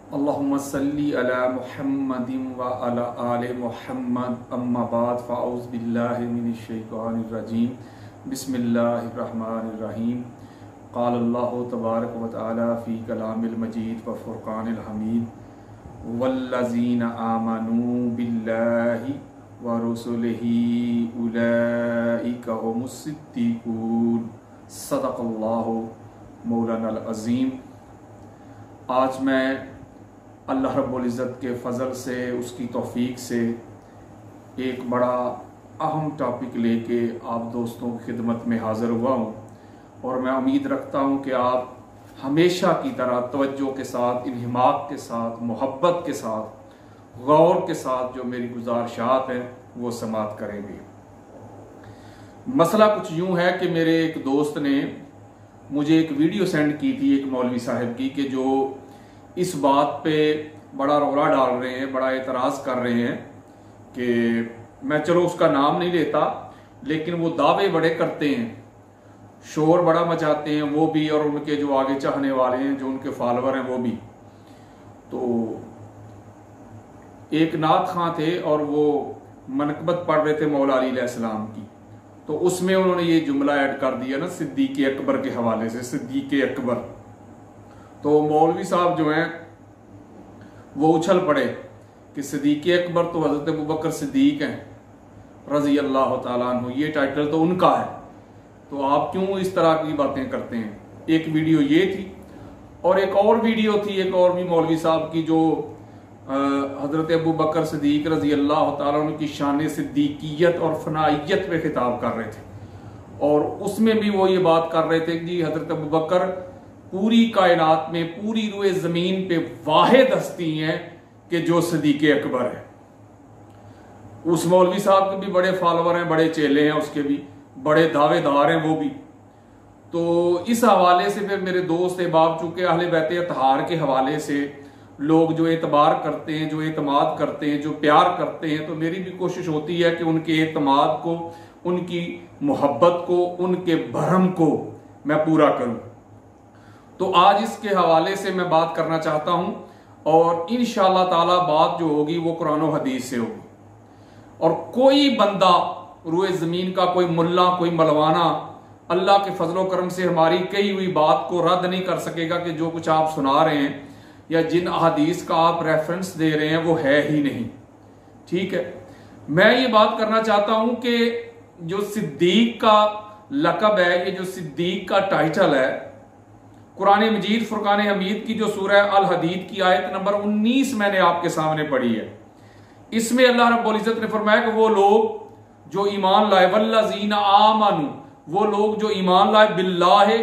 अल्लाहुम्मा सल्ली अला मुहम्मदिन व अला आले मुहम्मद अम्मा बाद फ़ाउज़ु बिल्लाहि मिनश शैतानिर रजीम बिस्मिल्लाहिर रहमानिर रहीम क़ाल अल्लाहु तबारक व तआला फ़ी कलामिल मजीद व फ़ुरक़ानिल हमीद वल्लज़ीना आमनू बिल्लाहि व रुसुलिही उलाइका हुमुस सिद्दीक़ून सदक़ल्लाहु मौलाना अज़ीम। आज मैं अल्लाह रब्बुल इज़्ज़त के फ़ज़ल से, उसकी तौफ़ीक से एक बड़ा अहम टॉपिक लेके आप दोस्तों की खिदमत में हाज़िर हुआ हूँ और मैं उम्मीद रखता हूँ कि आप हमेशा की तरह तवज्जो के साथ, इन्हिमाक के साथ, मोहब्बत के साथ, गौर के साथ जो मेरी गुज़ारिशात हैं वो समाअत करेंगे। मसला कुछ यूँ है कि मेरे एक दोस्त ने मुझे एक वीडियो सेंड की थी एक मौलवी साहब की, कि जो इस बात पे बड़ा रौला डाल रहे हैं, बड़ा एतराज़ कर रहे हैं कि मैं चलो उसका नाम नहीं लेता, लेकिन वो दावे बड़े करते हैं, शोर बड़ा मचाते हैं वो भी और उनके जो आगे चाहने वाले हैं, जो उनके फॉलोअर हैं वो भी। तो एक नात खां थे और वो मनकबत पढ़ रहे थे मौला अली अलैहिस्सलाम की, तो उसमें उन्होंने ये जुमला ऐड कर दिया ना सिद्दीक़ अकबर के हवाले से, सिद्दीक़ अकबर। तो मौलवी साहब जो हैं वो उछल पड़े कि सिद्दीक़ अकबर तो हज़रत अबू बकर सिद्दीक़ हैं रज़ी अल्लाह तआला अन्हु, ये टाइटल तो उनका है, तो आप क्यों इस तरह की बातें करते हैं। एक वीडियो ये थी और एक और वीडियो थी एक और भी मौलवी साहब की, जो हज़रत अबू बकर सिद्दीक़ रज़ी अल्लाह तआला अन्हु की शान सिद्दीक़ियत और फनाइयत पे खिताब कर रहे थे, और उसमें भी वो ये बात कर रहे थे कि जी हज़रत अबू बकर पूरी कायनात में, पूरी रुए ज़मीन पे वाहिद हस्ती हैं कि जो सिद्दीक़ अकबर है। उस मौलवी साहब के भी बड़े फॉलोअर हैं, बड़े चेले हैं, उसके भी बड़े दावेदार हैं वो भी। तो इस हवाले से फिर मेरे दोस्त अहबाब, चूँकि अहले बैत अतहार के हवाले से लोग जो एतबार करते हैं, जो एतमाद करते हैं, जो प्यार करते हैं, तो मेरी भी कोशिश होती है कि उनके एतमाद को, उनकी मोहब्बत को, उनके भरम को मैं पूरा करूं। तो आज इसके हवाले से मैं बात करना चाहता हूं और इंशाअल्लाह ताला बात जो होगी वो कुरान और हदीस से होगी, और कोई बंदा रुए ज़मीन का, कोई मुल्ला, कोई मलवाना अल्लाह के फजलो करम से हमारी कही हुई बात को रद्द नहीं कर सकेगा कि जो कुछ आप सुना रहे हैं या जिन अहादीस का आप रेफरेंस दे रहे हैं वो है ही नहीं। ठीक है, मैं ये बात करना चाहता हूं कि जो सिद्दीक का लकब है, ये जो सिद्दीक का टाइटल है, कुरान मजीद फुरकान हमीद की जो सूरह अल हदीद की आयत नंबर 19 मैंने आपके सामने पढ़ी है। इसमें अल्लाह रब्बुल इज़्ज़त ने फरमाया कि वो लोग जो ईमान लाए, वल्लज़ीना आमनू, वो लोग जो ईमान लाए बिल्लाह,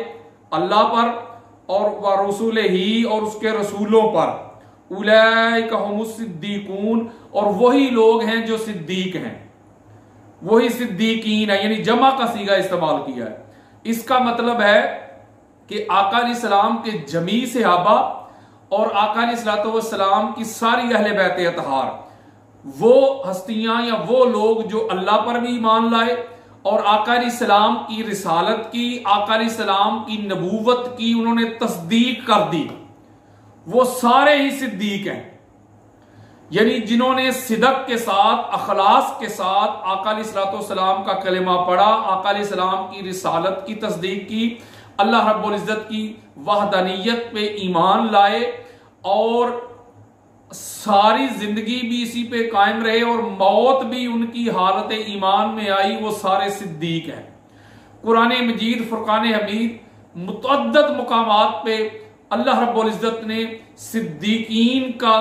अल्लाह पर, और व रसूलिही, और उसके रसूलों पर, उलाइका हुमुस सिद्दीकून, और वही लोग हैं जो सिद्दीक हैं, वही सिद्दीकीन है, यानी जमा का सीगा इस्तेमाल किया है। इसका मतलब है कि आका अलैहिस्सलाम के जमी सहाबा और आका अलैहिस्सलाम की सारी अहले बैत अतहार, वो हस्तियां या वो लोग जो अल्लाह पर भी ईमान लाए और आका अलैहिस्सलाम की रिसालत की, आका अलैहिस्सलाम की नबूवत की उन्होंने तस्दीक कर दी, वो सारे ही सिद्दीक हैं। यानी जिन्होंने सिदक के साथ, अखलास के साथ आका अलैहिस्सलाम का कलिमा पढ़ा, आका अलैहिस्सलाम की रिसालत की तस्दीक की, अल्लाह रब्बुल इज़्ज़त की वहदानियत पे ईमान लाए और सारी जिंदगी भी इसी पे कायम रहे और मौत भी उनकी हालत ईमान में आई, वो सारे सिद्दीक हैं। कुरान मजीद फुरकान हमीद मुतअद्दिद मुकामात पे अल्लाह रब्बुल इज़्ज़त ने सिद्दीकीन का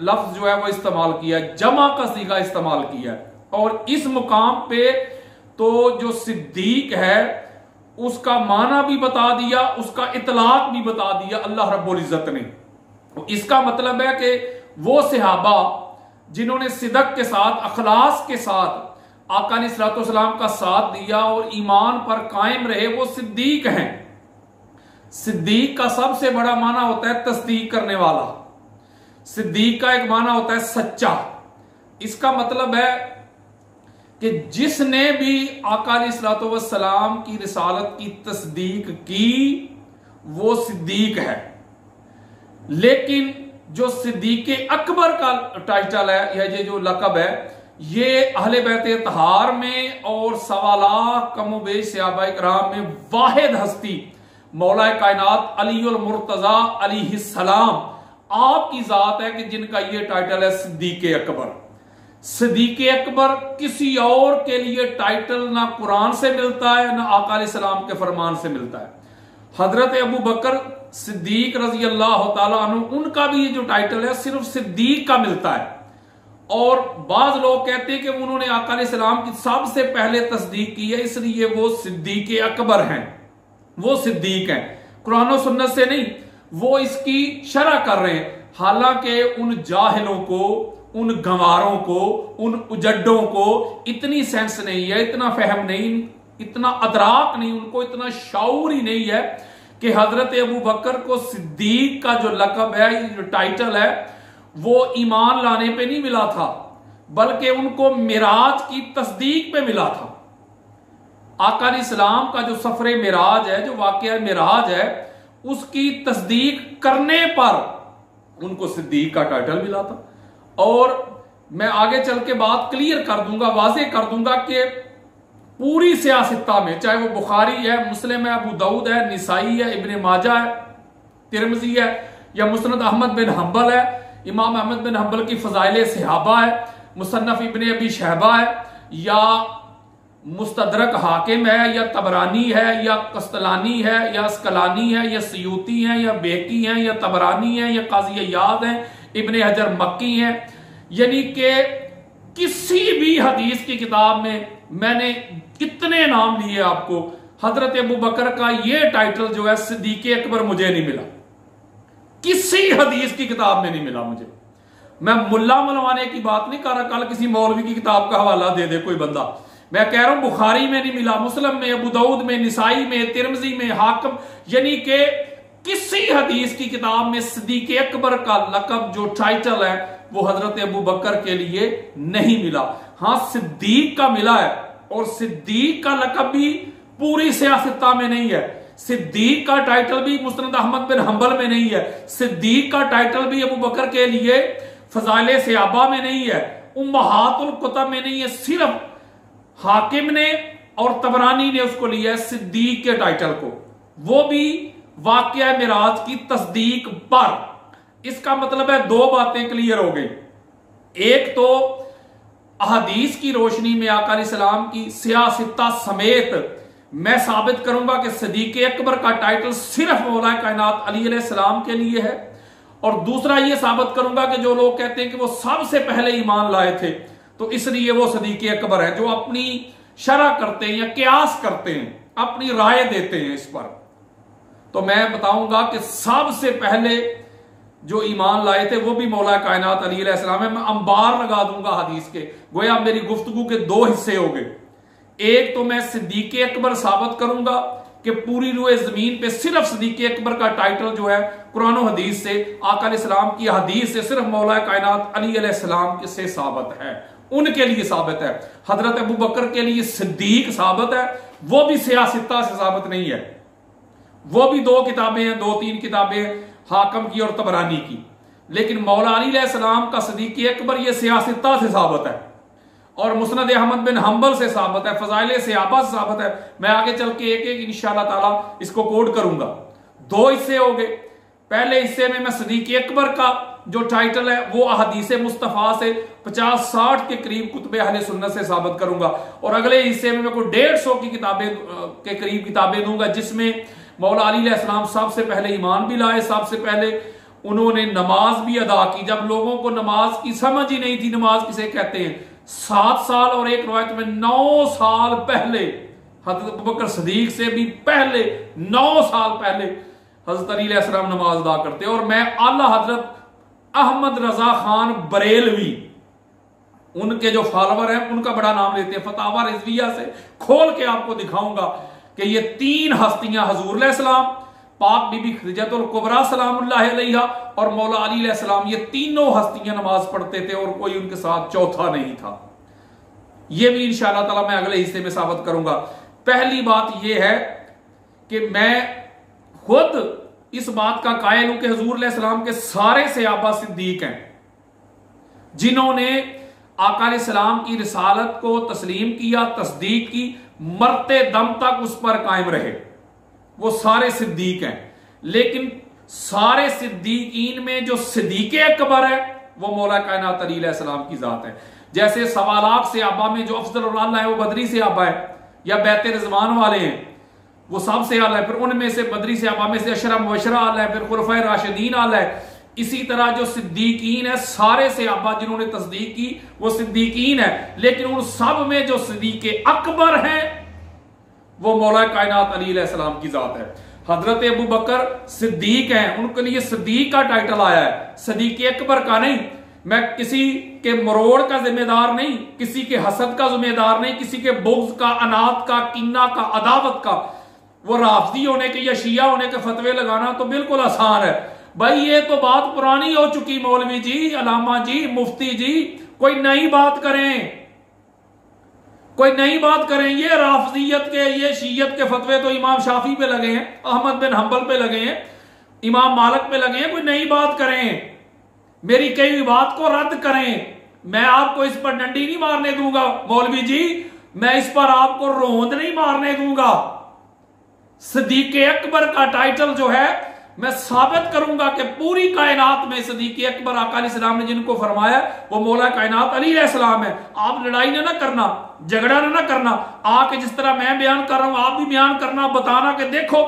लफ्ज जो है वो इस्तेमाल किया, जमा का सीगा इस्तेमाल किया, और इस मुकाम पे तो जो सिद्दीक है उसका माना भी बता दिया, उसका इतलाक भी बता दिया अल्लाह रब्बुल इज़्ज़त ने। इसका मतलब है कि वो सहाबा जिन्होंने सिदक के साथ, अखलास के साथ आका अलैहिस्सलाम का साथ दिया और ईमान पर कायम रहे, वो सिद्दीक हैं। सिद्दीक का सबसे बड़ा माना होता है तस्दीक करने वाला। सिद्दीक का एक माना होता है सच्चा। इसका मतलब है कि जिसने भी आका अलैहिस्सलाम की रिसालत की तस्दीक की वो सिद्दीक है। लेकिन जो सिद्दीक़े अकबर का टाइटल है, या ये जो लक़ब है, ये अहले बैत इत्तहार में और सवालात कमोबेश सहाबाए किराम में वाहिद हस्ती मौला कायनात अलीउल मुर्तजा अलैहिस्सलाम आपकी जात है कि जिनका ये टाइटल है सिद्दीक़े अकबर। सिद्दीक़े अकबर किसी और के लिए टाइटल ना कुरान से मिलता है ना आका अलैहिस्सलाम के फरमान से मिलता है। हजरत अबू बकर सिद्दीक रजी अल्लाह तआला अन्हु, उनका भी ये जो टाइटल है सिर्फ सिद्दीक का मिलता है। और बाज लोग कहते हैं कि उन्होंने आका अलैहिस्सलाम की सबसे पहले तस्दीक की है, इसलिए वो सिद्दीक़े अकबर हैं, वो सिद्दीक हैं, कुरान और सुन्नत से नहीं। वो इसकी शरह कर रहे हैं, हालांकि उन जाहिलों को, उन गंवारों को, उन उजड्डों को इतनी सेंस नहीं है, इतना फहम नहीं, इतना अदराक नहीं, उनको इतना शाऊर ही नहीं है कि हजरत अबू बकर को सिद्दीक का जो लक़ब है, जो टाइटल है, वो ईमान लाने पे नहीं मिला था, बल्कि उनको मिराज की तस्दीक पे मिला था। आका अलैहिस्सलाम का जो सफरे मिराज है, जो वाक़या मिराज है, उसकी तस्दीक करने पर उनको सिद्दीक का टाइटल मिला था। और मैं आगे चल के बात क्लियर कर दूंगा, वाज़ेह कर दूंगा कि पूरी सियासत्ता में, चाहे वो बुखारी है, मुस्लिम है, अबू दाऊद है, निसाई है, इब्ने माजा है, तिरमिज़ी है, या मुस्नद अहमद बिन हंबल है, इमाम अहमद बिन हंबल की फ़ज़ाइल सहाबा है, मुसन्नफ इब्ने अबी शहबा है, या मुस्तदरक हाकिम है, या तबरानी है, या कस्तलानी है, या अस्कलानी है, या सयूती है, या बेकी है, या तबरानी है, या काज़ी अय्याद है, इब्ने हजर मक्की है। यानी कि किसी भी हदीस की किताब में मैंने कितने नाम लिए आपको, हजरत अबू बकर का ये टाइटल जो है सिद्दीक़े अकबर मुझे नहीं मिला, किसी हदीस की किताब में नहीं मिला मुझे। मैं मुल्ला मनवाने की बात नहीं कर रहा, कल किसी मौलवी की किताब का हवाला दे दे कोई बंदा, मैं कह रहा हूं बुखारी में नहीं मिला, मुस्लिम में, अबू दाऊद में, निसाई में, तिरमिज़ी में, हाकिम, यानी कि किसी हदीस की किताब में सिद्दीक़े अकबर का लक़ब जो टाइटल है वो हजरत अबू बकर के लिए नहीं मिला। हां, सिद्दीक का मिला है, और सिद्दीक का लक़ब भी पूरी सियासत्ता में नहीं है। सिद्दीक का टाइटल भी मुस्नद अहमद बिन हंबल में नहीं है। सिद्दीक का टाइटल भी अबू बकर के लिए फ़ज़ाइल सहाबा में नहीं है, उम्महातुल कुतुब में नहीं है। सिर्फ हाकिम ने और तबरानी ने उसको लिया है सिद्दीक के टाइटल को, वो भी वाक़या मिराज की तस्दीक पर। इसका मतलब है दो बातें क्लियर हो गई। एक तो अहदीस की रोशनी में आका अलैहिस्सलाम की सियासत्ता समेत मैं साबित करूंगा कि सिद्दीक़े अकबर का टाइटल सिर्फ मौला कायनात अली अलैहिस्सलाम के लिए है। और दूसरा ये साबित करूंगा कि जो लोग कहते हैं कि वो सबसे पहले ईमान लाए थे, तो इसलिए वो सिद्दीक़े अकबर है, जो अपनी शरह करते हैं या कियास करते हैं, अपनी राय देते हैं इस पर। तो मैं बताऊंगा कि सबसे पहले जो ईमान लाए थे वो भी मौला कायनात अली अलैहिस्सलाम है। मैं अंबार लगा दूंगा हदीस के, गोया मेरी गुफ्तगू के दो हिस्से हो गए। एक तो मैं सिद्दीक़े अकबर साबित करूंगा कि पूरी रूए जमीन पे सिर्फ सिद्दीक़े अकबर का टाइटल जो है कुरान और हदीस से, आका अलैहिस्सलाम की हदीस से, सिर्फ मौला कायनात अली अलैहिस्सलाम से साबित है, उनके लिए साबित है। हजरत अबू बकर के लिए सिद्दीक साबित है, वो भी सियासत्ता से साबित नहीं है। वो भी दो किताबें हैं, दो तीन किताबें, हाकिम की और तबरानी की। लेकिन मौला अली अलैहिस्सलाम का सिद्दीक़े अकबर ये सियासत्ता से साबित है, और मुस्नद अहमद बिन हंबल से साबित है, फ़ज़ाइल सहाबा से साबित है। मैं आगे चल के एक एक इंशाअल्लाह ताला इसको कोड करूंगा। दो हिस्से हो गए। पहले हिस्से में मैं सिद्दीक़े अकबर का जो टाइटल है वो अहदीस मुस्तफ़ा से 50-60 के करीब कुतुब अहले सुन्नत से साबित करूंगा, और अगले हिस्से में मैं कोई 150 की किताबें के करीब किताबें दूंगा, जिसमें मौला अली अलैहिस्सलाम सबसे पहले ईमान भी लाए, सबसे पहले उन्होंने नमाज भी अदा की। जब लोगों को नमाज की समझ ही नहीं थी, नमाज किसे कहते हैं, 7 साल और एक रवायत में 9 साल पहले, हज़रत अबू बकर सिद्दीक से भी पहले 9 साल पहले हज़रत अली अलैहिस्सलाम नमाज अदा करते। और मैं आला हज़रत अहमद रजा खान बरेलवी, उनके जो फॉलोवर हैं उनका बड़ा नाम लेते हैं, फतावा रिजविया से खोल के आपको दिखाऊंगा कि ये 3 हस्तियां हुजूर अलैहिस्सलाम, पाक बीबी खदीजतुल कुबरा सलामुल्लाह अलैहा और मौला अली अलैहिस्सलाम, ये तीनों हस्तियां नमाज पढ़ते थे और कोई उनके साथ चौथा नहीं था। ये भी इंशाअल्लाह ताला मैं अगले हिस्से में साबित करूंगा। पहली बात यह है कि मैं खुद इस बात का कायल हूं कि हुजूर अलैहिस्सलाम के सारे सहाबा सिद्दीक हैं जिन्होंने आका अलैहिस्सलाम की रिसालत को तस्लीम किया, तस्दीक की, मरते दम तक उस पर कायम रहे। वो सारे सिद्दीक हैं। लेकिन सारे सिद्दीकीन में जो सिद्दीक अकबर है वो मौला कायनात अली अलैहिस्सलाम की जात है। जैसे 1.25 लाख सहाबा में जो अफजल आला है वो बदरी सहाबा है या बैत रिजवान वाले हैं, वो सबसे आला है। फिर उनमें से बदरी सहाबा में से अशरा मुबशरा आला है, फिर खुलफाए राशिदीन आला है। इसी तरह जो सिद्दीकीन है, सारे सहाबा जिन्होंने तस्दीक की वो सिद्दीकीन है। लेकिन उन सब में जो सिद्दीक अकबर है वो मौला कायनात अली अलैहिस्सलाम की जात है। हजरत अबू बकर सिद्दीक हैं, उनके लिए सिद्दीक का टाइटल आया है, सिद्दीक अकबर का नहीं। मैं किसी के मरोड़ का जिम्मेदार नहीं, किसी के हसद का जिम्मेदार नहीं, किसी के बुग़्ज़ का, अनात का, किन्ना का, अदावत का। वो राफदी होने के या शिया होने के फतवे लगाना तो बिल्कुल आसान है भाई। ये तो बात पुरानी हो चुकी, मौलवी जी, अलामा जी, मुफ्ती जी, कोई नई बात करें, कोई नई बात करें। ये राफजियत के, ये शीयत के फतवे तो इमाम शाफी पे लगे हैं, अहमद बिन हंबल पे लगे हैं, इमाम मालिक पे लगे हैं। कोई नई बात करें, मेरी कई हुई बात को रद्द करें। मैं आपको इस पर डंडी नहीं मारने दूंगा मौलवी जी, मैं इस पर आपको रोंद नहीं मारने दूंगा। सिद्दीक अकबर का टाइटल जो है मैं साबित करूंगा कि पूरी कायनात में सिद्दीक अकबर आका अलैहिस्सलाम ने जिनको फरमाया वो मौला कायनात अली अलैहिस्सलाम है। आप लड़ाई ना करना, झगड़ा ना करना, आके जिस तरह मैं बयान कर रहा हूं आप भी बयान करना, बताना कि देखो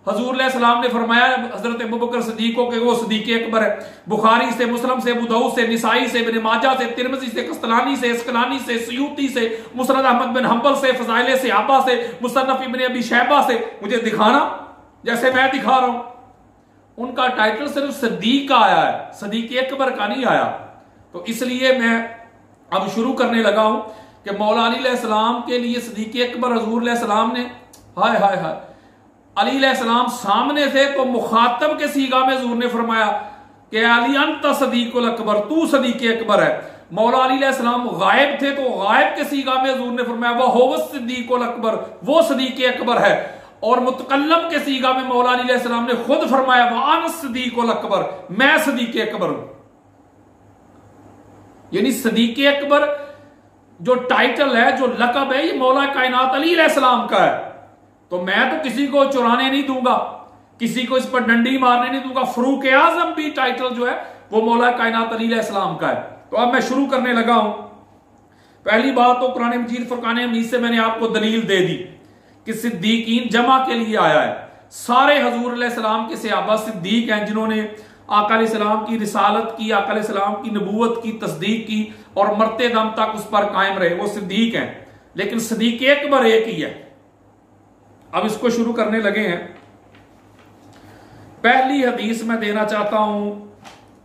हुजूर अलैहिस्सलाम ने फरमाया हजरत अबू बकर सिद्दीक को कि वो सिद्दीक अकबर है। बुखारी से, मुस्लिम से, अबू दाऊद से, निसाई से, इब्न माजा से, तिरमिज़ी से, कस्तलानी से, अस्कलानी से, सयूती से, मुस्नद अहमद बिन हंबल से, फज़ाइल सहाबा से, मुसन्नफ इब्न अबी शैबा से, मुझे दिखाना जैसे मैं दिखा रहा हूं। उनका टाइटल सिर्फ सिद्दीक का आया है, सिद्दीक अकबर का नहीं आया। तो इसलिए मैं अब शुरू करने लगा हूं कि मौला अली अलैहिस्सलाम के लिए सिद्दीक अकबर हुजूर अलैहिस्सलाम ने, हाय हाय हाय, अली अलैहिस्सलाम सामने थे तो मुखातब के सीगा में हुजूर ने फरमाया कि अली अंत सिद्दीकुल अकबर, तू सिद्दीक अकबर है। मौला अली अलैहिस्सलाम गायब थे तो गायब के सीगा में हुजूर ने फरमाया वह हुव सिद्दीकुल अकबर, वो सिद्दीक अकबर है। और मुतकल्लम के सीगा में मौला अली अलैहिस्सलाम ने खुद फरमाया वह अन सिद्दीकुल अकबर, मैं सिद्दीक अकबर हूं। यानी सिद्दीक अकबर जो टाइटल है, जो लकब है, ये मौला कायनात अली अलैहिस्सलाम का है। तो मैं तो किसी को चुराने नहीं दूंगा, किसी को इस पर डंडी मारने नहीं दूंगा। फरूक आजम भी टाइटल जो है वो मौला कायनात अली अलैहिस्सलाम का है। तो अब मैं शुरू करने लगा हूं। पहली बात तो कुरान मजीद फुरकान हमीद से मैंने आपको दलील दे दी कि सिद्दीकीन जमा के लिए आया है। सारे हुजूर अलैहिस्सलाम के सहाबा सिद्दीक हैं जिन्होंने आका अलैहिस्सलाम की रिसालत की, आका अलैहिस्सलाम की नबूवत की तस्दीक की और मरते दम तक उस पर कायम रहे, वो सिद्दीक हैं। लेकिन सिद्दीक अकबर एक ही है। अब इसको शुरू करने लगे हैं। पहली हदीस मैं देना चाहता हूं,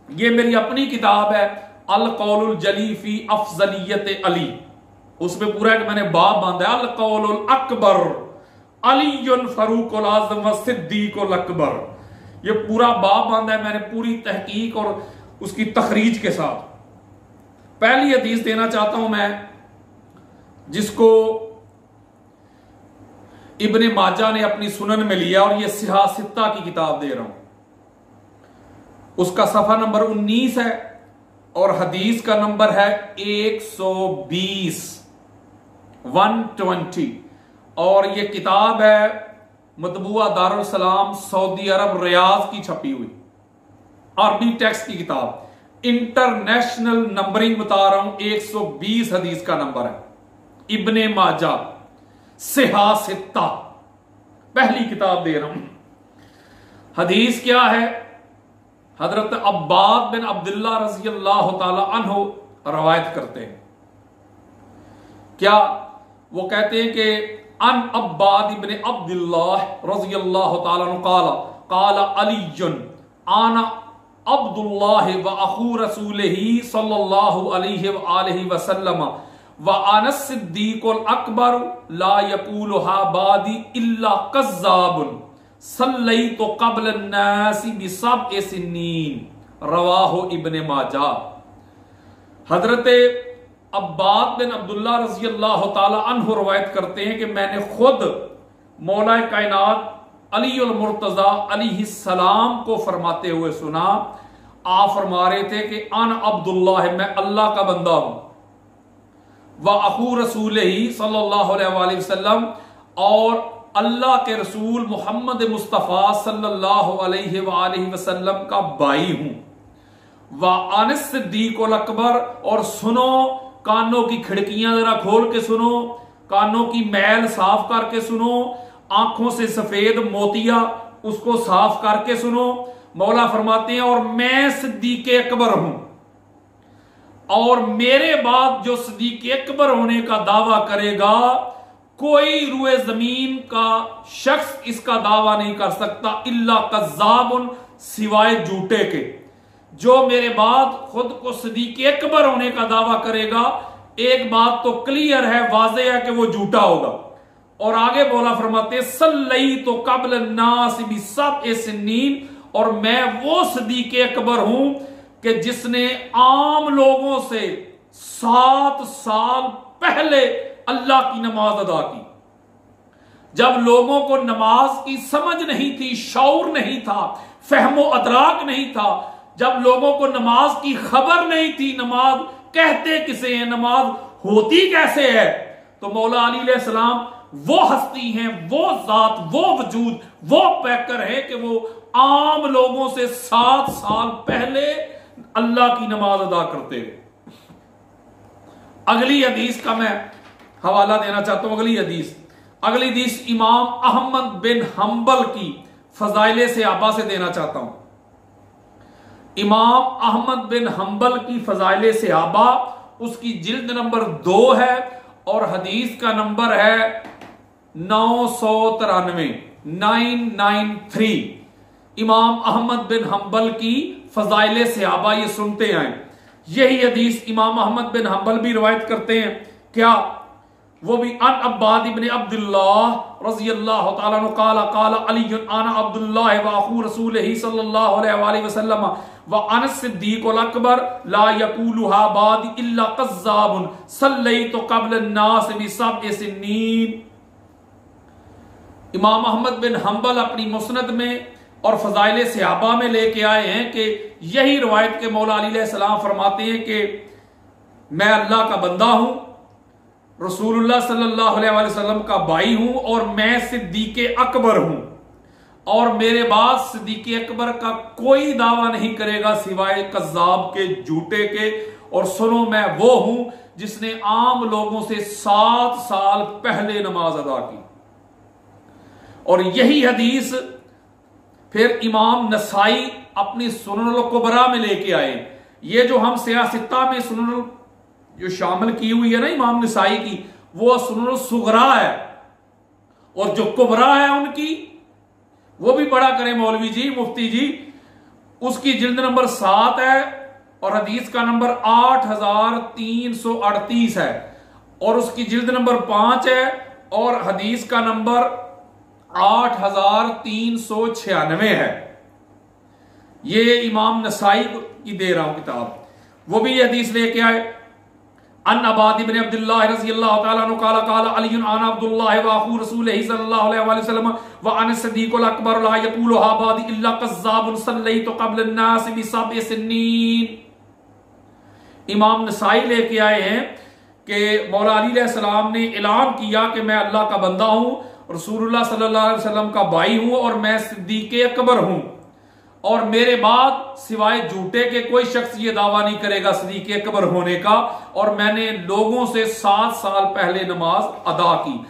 ये मेरी अपनी किताब है अल कौलुल जली फी अफजलियत अली, उसमें पूरा एक मैंने बाब बांधा है, अल कौलुल अकबर अलीयुन फरूकुल आज़म व सिद्दीकुल अकबर। ये पूरा बाब बांधा है मैंने पूरी तहकीक और उसकी तखरीज के साथ। पहली हदीस देना चाहता हूं मैं, जिसको इब्ने माजा ने अपनी सुनन में लिया और ये सिहासित्ता की किताब दे रहा हूं। उसका सफा नंबर 19 है और हदीस का नंबर है 120 120। और ये किताब है मतबूआ दारुल सलाम सऊदी अरब रियाज की छपी हुई अरबी टेक्स्ट की किताब। इंटरनेशनल नंबरिंग बता रहा हूं, 120 हदीस का नंबर है। इब्ने माजा सिहासित्ता पहली किताब दे रहा हूं। हदीस क्या है? हजरत अब्बाद बिन अब्दुल्लाह रज़ी अल्लाह ताला अन्हु रवायत करते हैं। क्या वो कहते हैं कि अन अब्बाद इब्न अब्दुल्लाह रज़ी अल्लाह ताला अन्हु काला काला अलीयुन आना अब्दुल्लाह व अखू रसूलिही सल्लल्लाहु अलैहि व आलिहि वसल्लम व अना सिद्दीकुल अकबर ला यकूलुहा बादी इल्ला कज़्ज़ाबुन सल्लैतु क़ब्ल अन्नासी बिसब्इ सिन्नीन रवाहु इब्ने माजा। हजरत अब्बाद बिन अब्दुल्लाह रज़ी अल्लाह ताला अन्हु रवायत करते हैं कि मैंने खुद मौला कायनात अलीउल मुर्तजा अलैहिस्सलाम को फरमाते हुए सुना। आप फरमा रहे थे कि अन अब्दुल्लाह, मैं अल्लाह का बंदा हूं, व अखू रसूल ही सल्लल्लाहु अलैहि वसल्लम, और अल्लाह के रसूल मोहम्मद मुस्तफ़ा सल्लल्लाहु अलैहि वसल्लम का भाई हूं, व अनस सिद्दीक़ुल अकबर, और सुनो, कानों की खिड़कियां जरा खोल के सुनो, कानों की मैल साफ करके सुनो, आंखों से सफेद मोतिया उसको साफ करके सुनो। मौला फरमाते हैं और मैं सिद्दीक़ अकबर हूं, और मेरे बाद जो सिद्दीक़ अकबर होने का दावा करेगा, कोई रुए जमीन का शख्स इसका दावा नहीं कर सकता, इल्ला कज़्ज़ाबुन, सिवाय झूठे के। जो मेरे बाद खुद को सिद्दीक़ अकबर होने का दावा करेगा, एक बात तो क्लियर है, वाज़ेह है कि वो झूठा होगा। और आगे बोला फरमाते सल्लैतु क़ब्ल नास बिसब्इ सिन्नीन, और मैं वो सिद्दीक़ अकबर हूं कि जिसने आम लोगों से 7 साल पहले अल्लाह की नमाज अदा की। जब लोगों को नमाज की समझ नहीं थी, शऊर नहीं था, फहमो अदराक नहीं था, जब लोगों को नमाज की खबर नहीं थी, नमाज कहते किसे हैं, नमाज होती कैसे है, तो मौला अली अलैहिस्सलाम वो हस्ती हैं, वो जात, वो वजूद, वो पैकर है कि वो आम लोगों से 7 साल पहले अल्लाह की नमाज अदा करते हुए। अगली हदीस का मैं हवाला देना चाहता हूं। अगली हदीस इमाम अहमद बिन हंबल की फजाइले सहाबा से देना चाहता हूं। इमाम अहमद बिन हंबल की फजाइले सहाबा, उसकी जिल्द नंबर 2 है और हदीस का नंबर है 993, 993। इमाम अहमद बिन हंबल की फजाइले सहाबा, ये सुनते आए। यही हदीस इमाम अहमद बिन हंबल भी रिवायत करते हैं। क्या? वो भी अन अब्बाद इब्न अब्दुल्लाह रज़ियल्लाहु ताला अन्हु काला काला अली आना अब्दुल्लाह व अखू रसूलिही सल्लल्लाहु अलैहि वसल्लम व अनस सिद्दीक़ुल अकबर ला यक़ूलुहा बाद इल्ला कज़्ज़ाबुन सल्लैतु क़ब्ल अन्नास बिसब्इ सिन्नीन। इमाम अहमद बिन हंबल अपनी मुस्नद में और फजाइले सहाबा में लेके आए हैं कि यही रिवायत के मौला अली अलैहिस्सलाम फरमाते हैं कि मैं अल्लाह का बंदा हूं, रसूलुल्लाह सल्लल्लाहु अलैहि वसल्लम का भाई हूं, और मैं सिद्दीक़ अकबर हूं, और मेरे बाद सिद्दीक़ अकबर का कोई दावा नहीं करेगा सिवाय कज़्ज़ाब के, झूठे के। और सुनो, मैं वो हूं जिसने आम लोगों से 7 साल पहले नमाज अदा की। और यही हदीस फिर इमाम नसाई अपनी सुननुल कुबरा में लेके आए। ये जो हम सियासत्ता में सुननुल जो शामिल की हुई है ना इमाम नसाई की, वो सुननुल सुगरा है, और जो कुबरा है उनकी, वो भी बड़ा करें मौलवी जी, मुफ्ती जी, उसकी जिल्द नंबर 7 है और हदीस का नंबर 8338 है, और उसकी जिल्द नंबर 5 है और हदीस का नंबर 8396 है। ये इमाम नसाई की दे रहा हूं किताब। वो भी ये हदीस लेके आए। अन अबाद इब्न अब्दुल्लाह रज़ियल्लाहु ताला अन्हु काला काला अली आना अब्दुल्लाह व अखू रसूलिही सल्लल्लाहु अलैहि वसल्लम व अनस सिद्दीक़ुल अकबर ला यक़ूलुहा बाद इल्ला कज़्ज़ाबुन सल्लैतु क़ब्ल अन्नास बिसब्इ सिन्नीन। इमाम नसाई लेके आए हैं कि मौला अली अलैहिस्सलाम ने ऐलान किया कि मैं अल्लाह का बंदा हूं, रसूलुल्लाह सल्लल्लाहु अलैहि वसल्लम का भाई हूं, और मैं सिद्दीक़ अकबर हूं, और मेरे बाद सिवाय झूठे के कोई शख्स ये दावा नहीं करेगा सिद्दीक़ अकबर होने का, और मैंने लोगों से 7 साल पहले नमाज अदा की।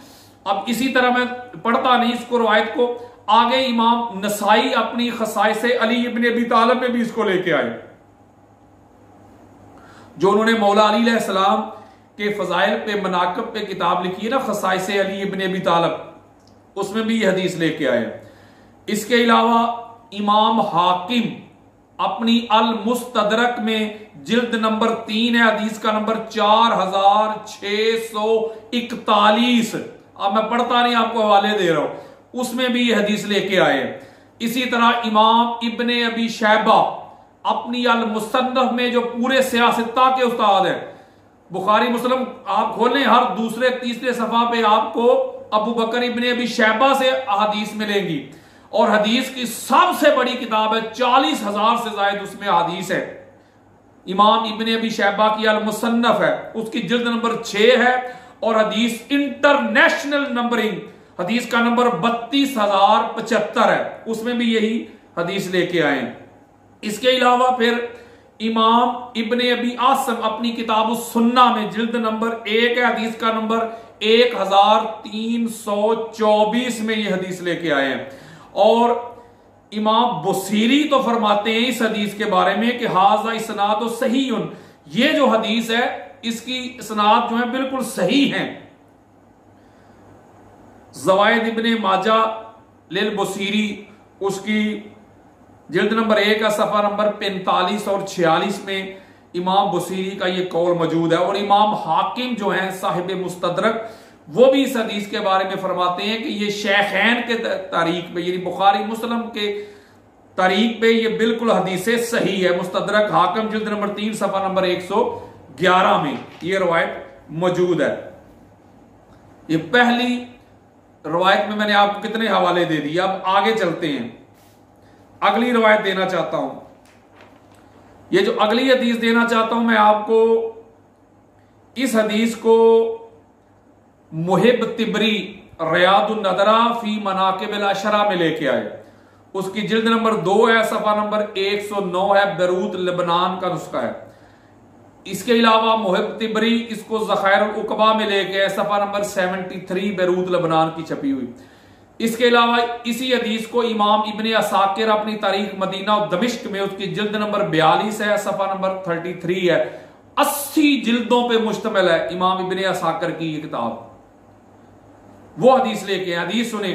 अब इसी तरह मैं पढ़ता नहीं इसको, रवायत को आगे इमाम नसाई अपनी खसाइसे अली इब्न अबी तालिब में भी इसको लेके आए, जो उन्होंने मौला अली अलैहिस्सलाम के फजाइल पे, मनाक़िब पे किताब लिखी है ना, खसाइसे अली इब्न अबी तालिब, उसमें भी ये हदीस लेके आए। इसके अलावा इमाम हाकिम अपनी अल मुस्तदरक में जिल्द नंबर 3 है, हदीस का नंबर 4641। अब मैं पढ़ता नहीं, आपको हवाले दे रहा हूं, उसमें भी ये हदीस लेके आए। इसी तरह इमाम इब्ने अबी शैबा अपनी अल मुसन्नफ में, जो पूरे सियासत्ता के उस्ताद हैं, बुखारी मुस्लिम आप खोलें, हर दूसरे तीसरे सफा पे आपको अबू बकर इब्ने अबी शैबा से हदीस मिलेंगी। और हदीस की सबसे बड़ी किताब है, 40,000 से ज्यादा उसमें हदीस है। इमाम इब्ने अबी शैबा की अल मुसन्नफ है, उसकी जिल्द नंबर 6 है और हदीस इंटरनेशनल नंबरिंग, हदीस का नंबर 32,075 है, उसमें भी यही हदीस लेके आए। इसके अलावा फिर इमाम इब्ने अबी आसम अपनी किताब सुन्ना में जिल्द नंबर 1 है, हदीस का नंबर 1324 में ये हदीस लेके आए हैं। और इमाम बुसीरी तो फरमाते हैं इस हदीस के बारे में कि हाजा इसनाद सही, ये जो हदीस है इसकी इसनाद जो है बिल्कुल सही है। ज़वाइद इब्ने माजा लिल बुसीरी, उसकी जिल्द नंबर 1 का सफा नंबर 45 और 46 में इमाम बुसीरी का ये कौल मौजूद है। और इमाम हाकिम जो है साहिब मुस्तदरक, वो भी इस हदीस के बारे में फरमाते हैं कि ये शेखैन के तारीख पे, यानी बुखारी मुस्लिम के तारीख पे ये बिल्कुल हदीस सही है। मुस्तदरक हाकिम जिल्द नंबर 3 सफा नंबर 111 में ये रवायत मौजूद है। ये पहली रवायत में मैंने आपको कितने हवाले दे दिए। अब आगे चलते हैं, अगली रवायत देना चाहता हूं। ये जो अगली हदीस देना चाहता हूं मैं आपको, इस हदीस को मुहिब तिबरी रियादुन नदरा फी मनाकिबिल अशरा में लेके आए, उसकी जिल्द नंबर 2 है, सफा नंबर 109 है, बेरूत लेबनान का नुस्खा है। इसके अलावा मुहिब तिबरी इसको ज़खाइरुल उक़बा में लेके आए, सफा नंबर 73, बेरूत लेबनान की छपी हुई। इसके अलावा इसी हदीस को इमाम इब्ने असाकिर अपनी तारीख मदीना और दमिश्क में, उसकी जिल्द नंबर 42 है, सफा नंबर 33 है, 80 जिल्दों पे मुश्तमिल है इमाम इब्ने असाकिर की ये किताब। वो हदीस लेके हदीस सुने,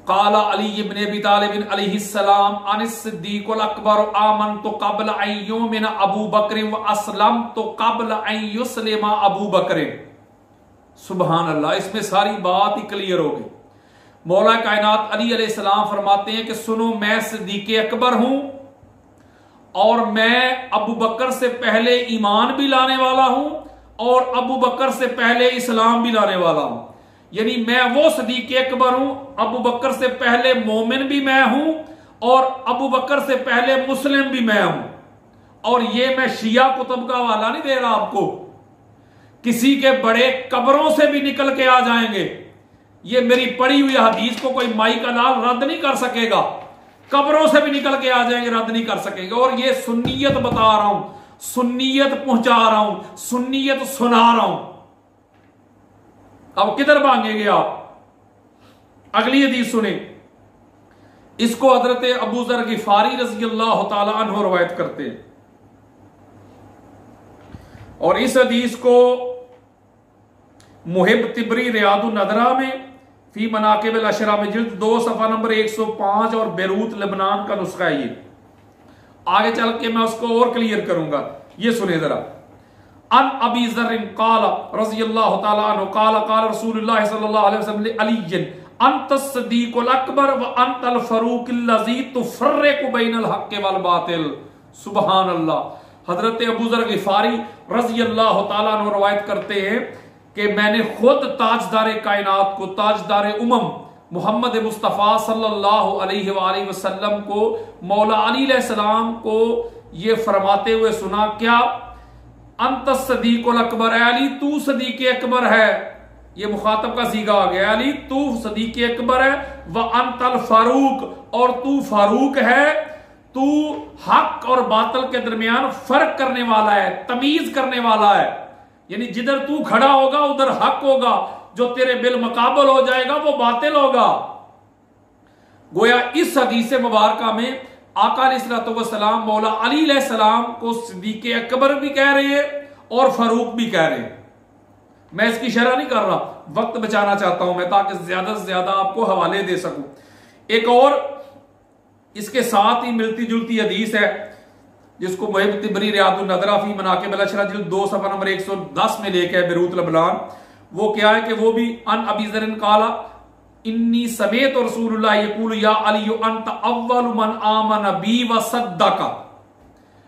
काला अली इब्ने अबी तालिब अलैहिस्सलाम अनिस सिद्दीक़ुल अकबर आमनतु क़ब्ल अन युमिन अबू बकर व अस्लमतु क़ब्ल अन युस्लिमा अबू बकर। सुभान अल्लाह, इसमें सारी बात ही क्लियर हो गई। मौला कायनात अली अलैहिस्सलाम फरमाते हैं कि सुनो, मैं सिद्दीक़ अकबर हूं और मैं अबू बकर से पहले ईमान भी लाने वाला हूं और अबू बकर से पहले इस्लाम भी लाने वाला हूं। यानी मैं वो सिद्दीक़ अकबर हूं, अबू बकर से पहले मोमिन भी मैं हूं और अबू बकर से पहले मुस्लिम भी मैं हूं। और ये मैं शिया कुतुब का हवाला नहीं दे रहा आपको, किसी के बड़े कब्रों से भी निकल के आ जाएंगे। ये मेरी पढ़ी हुई हदीस को कोई माई का लाल रद्द नहीं कर सकेगा, कब्रों से भी निकल के आ जाएंगे, रद्द नहीं कर सकेंगे। और ये सुन्नियत बता रहा हूं, सुन्नियत पहुंचा रहा हूं, सुन्नियत सुना रहा हूं। अब किधर भागेंगे आप? अगली हदीस सुने, इसको हजरत अबू ज़र गिफारी रज़ी अल्लाह तआला अन्हु रवायत करते हैं। और इस हदीस को मुहिब तिबरी रियादुन नदरा में फी मनाकिबिल अशरा में जिल्द 2 सफा नंबर 105 और बेरूत लेबनान का नुस्खा है। ये आगे चल के मैं उसको और क्लियर करूंगा। ये सुने जरा, अन अबी ज़र्रिन क़ाल रज़ियल्लाहु तआला अन्हु क़ाल क़ाल रसूलुल्लाह सल्लल्लाहु अलैहि वसल्लम अली अंतस सिद्दीक़ुल अकबर व अंतल फ़ारूक़ुल लज़ी तुफ़र्रिक़ु बैनल हक़्क़ि वल बातिल। सुभान अल्लाह। हज़रत अबू ज़र गिफ़ारी रज़ियल्लाहु तआला अन्हु रवायत करते हैं कि मैंने खुद ताजदार कायनात को, ताजदार उमम मोहम्मद मुस्तफ़ा सल्लल्लाहु अलैहि वसल्लम को, मौला अली अलैहिस्सलाम को ये फरमाते हुए सुना, क्या अंतस सिद्दीक़ुल अकबर, अली तू सिद्दीक़ अकबर है। ये मुखातब का सीगा आ गया, अली तू सिद्दीक़ अकबर है, व अंतल फारूक, और तू फारूक है, तू हक और बातिल के दरमियान फर्क करने वाला है, तमीज करने वाला है। यानी जिधर तू खड़ा होगा उधर हक होगा, जो तेरे बिल मुकाबल हो जाएगा वो बातिल होगा। गोया इस हदीस मुबारका में आका अलैहिस्सलाम मौला अली अलैहिस्सलाम को सिद्दीक़ अकबर भी कह रहे हैं और फारूक भी कह रहे हैं। मैं इसकी शरह नहीं कर रहा, वक्त बचाना चाहता हूं मैं, ताकि ज्यादा से ज्यादा आपको हवाले दे सकूं। एक और इसके साथ ही मिलती जुलती हदीस है, जिसको मुहिब तिबरी रियादुन नदरा फी मनाकिबिल अशरा जिल्द 2 सफा नंबर 110 में लेके है, बेरूत लेबनान। वो क्या है कि वो भी अन अबी ज़र क़ाला इन्नी समेत रसूलुल्लाह यक़ूलु या अली अंत अव्वलु मन आमन बी व सद्दका।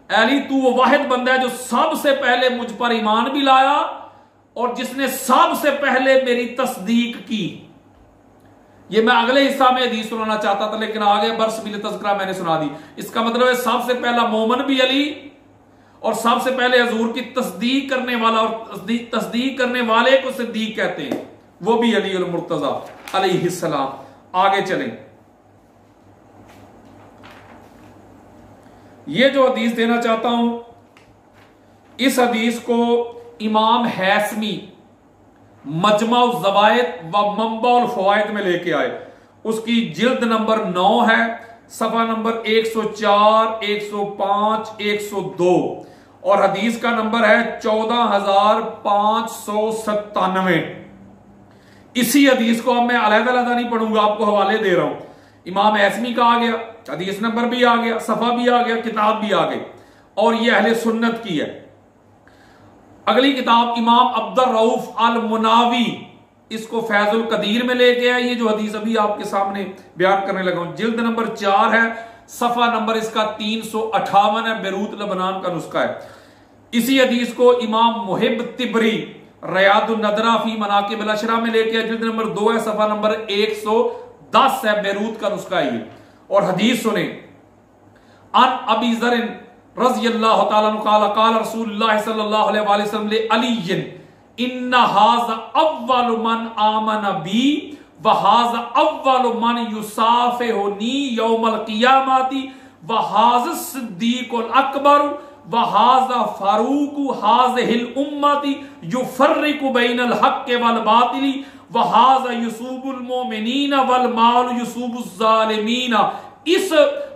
अली तू वो वाहिद बंदा है जो सबसे पहले मुझ पर ईमान भी लाया और जिसने सबसे पहले मेरी तस्दीक की। ये मैं अगले हिस्सा में हदीस सुनाना चाहता था, लेकिन आगे बर्स बिल तज़किरा मैंने सुना दी। इसका मतलब है सबसे पहला मोमन भी अली, और सबसे पहले हजूर की तस्दीक करने वाला, और तस्दीक करने वाले को सिद्दीक कहते हैं, वो भी अली अल मुर्तजा अलैहिस्सलाम। आगे चलें, ये जो हदीस देना चाहता हूं, इस हदीस को इमाम हैसमी मजमा ज़वाइद व मंबा फ़वाइद में लेके आए। उसकी जिल्द नंबर 9 है, सफा नंबर 104, 105, 102, और हदीस का नंबर है 14,597। इसी हदीस को अब मैं अलग-अलग नहीं पढ़ूंगा, आपको हवाले दे रहा हूं। इमाम हैसमी का आ गया, हदीस नंबर भी आ गया, सफा भी आ गया, किताब भी आ गई, और यह अहले सुन्नत की है। अगली किताब इमाम अब्दुर रऊफ अल मुनावी, इसको फैजुल कदीर में लेके आए। ये जो हदीस अभी आपके सामने बयान करने लगा हूं, जिल्द नंबर 4 है, सफा नंबर इसका 358 है, बेरूत लबनान का नुस्खा है। इसी हदीस को इमाम मुहिब तिबरी रियादुन नदरा फी मनाकिब अल अशरा में लेके आए, जिल्द नंबर 2 है, सफा नंबर 110 है, बेरूत का नुस्खा है ये। और हदीस सुने, अन अबी ज़र रज़ियल्लाहु तआला अन्हु क़ाल क़ाल रसूलुल्लाह सल्लल्लाहु अलैहि वसल्लम ले अलीय्यन इन्ना हाज़ा अव्वलु मन आमन बी व हाज़ा अव्वलु मन युसाफ़िहुनी यौमल क़ियामती व हाज़ा सिद्दीक़ुल अकबर व हाज़ा फ़ारूक़ु हाज़िहिल उम्मती युफ़र्रिक़ु बैनल हक़्क़ि वल बातिली व हाज़ा युसूबुल मोमिनीन वल माल युसूबुज़ ज़ालिमीन। इस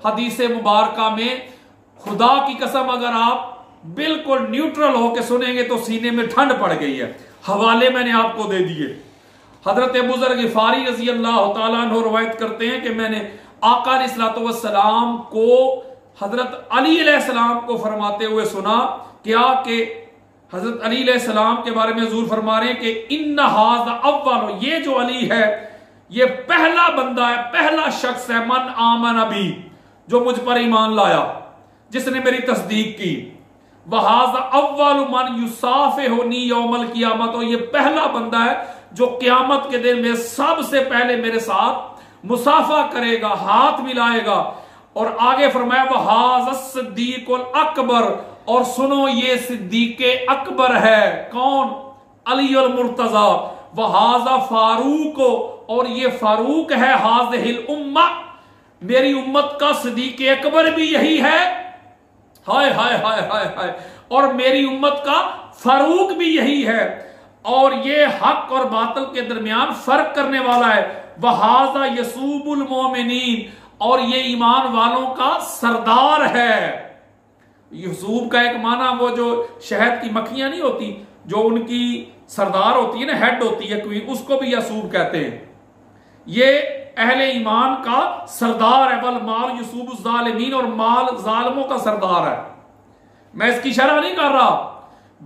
हदीस मुबारका में खुदा की कसम अगर आप बिल्कुल न्यूट्रल होकर सुनेंगे तो सीने में ठंड पड़ गई है। हवाले मैंने आपको दे दिए। हजरत अबू ज़र गिफ़ारी रज़ी अल्लाह तआला अन्हु रवायत करते हैं कि मैंने आका अलैहिस्सलातु वस्सलाम को हजरत अली अलैहिस्सलाम को फरमाते हुए सुना, क्या कि हजरत अली अलैहिस्सलाम के बारे में हुजूर फरमा रहे हैं कि इन्ना हाज़ा अव्वल, ये जो अली है ये पहला बंदा है, पहला शख्स है, मन आमन अबी, जो मुझ पर ईमान लाया, जिसने मेरी तस्दीक की। वहाज़ा अव्वल मन युसाफ़िहुनी यौमल क़ियामत, और ये पहला बंदा है जो क़यामत के दिन में सबसे पहले मेरे साथ मुसाफा करेगा, हाथ मिलाएगा। और आगे फरमाया वहाज़ा सिद्दीक़ुल अकबर, और सुनो ये सिद्दीक़े अकबर है, कौन? अली अल मुर्तज़ा। वहाज़ा फ़ारूक़, और ये फ़ारूक है, हाज़िहिल उम्मा, मेरी उम्मत का सिद्दीक़े अकबर भी यही है, हाय हाय हाय हाय हाय, और मेरी उम्मत का फारूक भी यही है, और ये हक और बातिल के दरमियान फर्क करने वाला है। वहाज़ा यसूबुल मोमिनीन, और ये ईमान वालों का सरदार है। यसूब का एक माना वो जो शहद की मक्खियां नहीं होती, जो उनकी सरदार होती है ना, हेड होती है क्वीन, उसको भी यसूब कहते हैं। ये अहले ईमान का सरदार है। वल माल युसूबुज़ ज़ालिमीन, और माल जालिमों का सरदार है। मैं इसकी शरह नहीं कर रहा,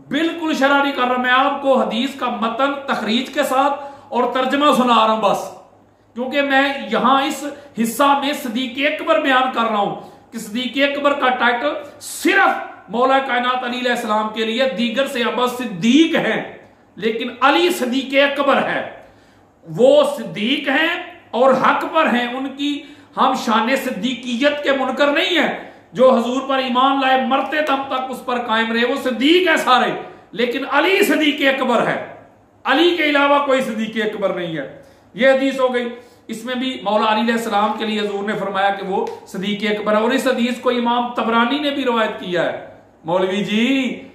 बिल्कुल शरह नहीं कर रहा, मैं आपको हदीस का मतन तखरीज के साथ और तर्जमा सुना रहा हूं बस, क्योंकि मैं यहां इस हिस्सा में सिद्दीक़ अकबर बयान कर रहा हूं कि सिद्दीक़ अकबर का टाइटल सिर्फ मौला कायनात अली अलैहिस्सलाम के लिए, दीगर से अब सिद्दीक हैं, लेकिन अली सिद्दीक़ अकबर है। वो सिद्दीक हैं और हक पर हैं, उनकी हम शान सिद्दीकियत के मुनकर नहीं है। जो हजूर पर ईमान लाए मरते दम तक उस पर कायम रहे, वो सिद्दीक है सारे, लेकिन अली सिद्दीक़ अकबर है, अली के अलावा कोई सिद्दीक़ अकबर नहीं है। ये हदीस हो गई। इसमें भी मौला अली अलैहिस्सलाम के लिए हजूर ने फरमाया कि वो सिद्दीक़ अकबर है, और इस हदीस को इमाम तबरानी ने भी रवायत किया है। मौलवी जी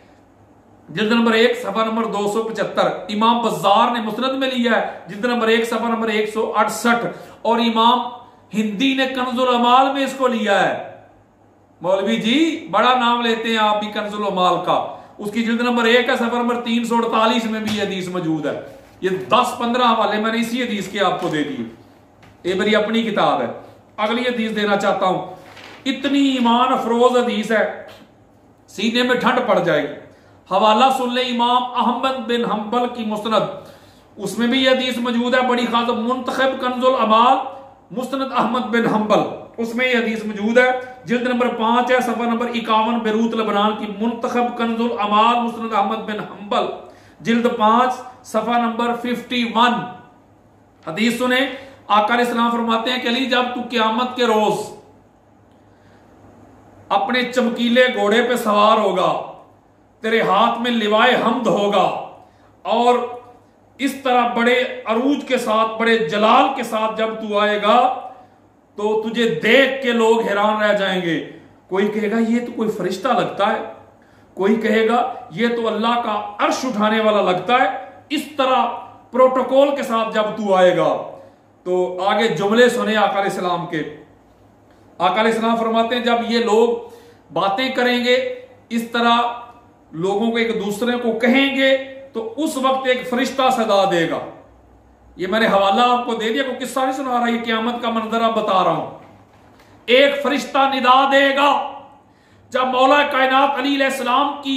जिल्द नंबर 1 सफा नंबर 275, इमाम बज़्ज़ार ने मुस्नद में लिया है, जिल्द नंबर 1 सफा नंबर 168, और इमाम हिंदी ने कंजुल अमाल में इसको लिया है। मौलवी जी बड़ा नाम लेते हैं आप भी कंजुल अमाल का, उसकी जिल्द नंबर 1 है, सफा नंबर 348 में भी हदीस मौजूद है। ये 10-15 हवाले मैंने इसी हदीस के आपको दे दिए, ये मेरी अपनी किताब है। अगली हदीस देना चाहता हूं, इतनी ईमान अफरोज हदीस है, सीने में ठंड पड़ जाएगी। हवाला सुन ले इमाम अहमद बिन हंबल की मुस्नद, उसमें भी यह हदीस मौजूद है, बड़ी खास मुंतखब कंजुल अमाल मुस्नद अहमद बिन हंबल, उसमें यह हदीस मौजूद है। जिल्द नंबर 5 है, सफा नंबर 51, बेरूत लबनान की मुंतखब कंजुल अमाल मुस्नद अहमद बिन हंबल, जिल्द 5 सफा नंबर 51। हदीस सुने, आका अलैहिस्सलाम फरमाते हैं कि अली, जब तू क़यामत के रोज अपने चमकीले घोड़े पे सवार होगा, तेरे हाथ में लिवाए हमद होगा, और इस तरह बड़े अरूज के साथ, बड़े जलाल के साथ जब तू आएगा तो तुझे देख के लोग हैरान रह जाएंगे। कोई कहेगा ये तो कोई फरिश्ता लगता है, कोई कहेगा ये तो अल्लाह का अर्श उठाने वाला लगता है। इस तरह प्रोटोकॉल के साथ जब तू आएगा, तो आगे जुमले सुने आका अलैहिस्सलाम के। आका अलैहिस्सलाम फरमाते हैं, जब ये लोग बातें करेंगे, इस तरह लोगों को एक दूसरे को कहेंगे, तो उस वक्त एक फरिश्ता सदा देगा। ये मैंने हवाला आपको दे दिया, कोई किस्सा नहीं सुना रहा, ये क़यामत का मंजर आप बता रहा हूं। एक फरिश्ता निदा देगा, जब मौला कायनात अली अलैहिस्सलाम की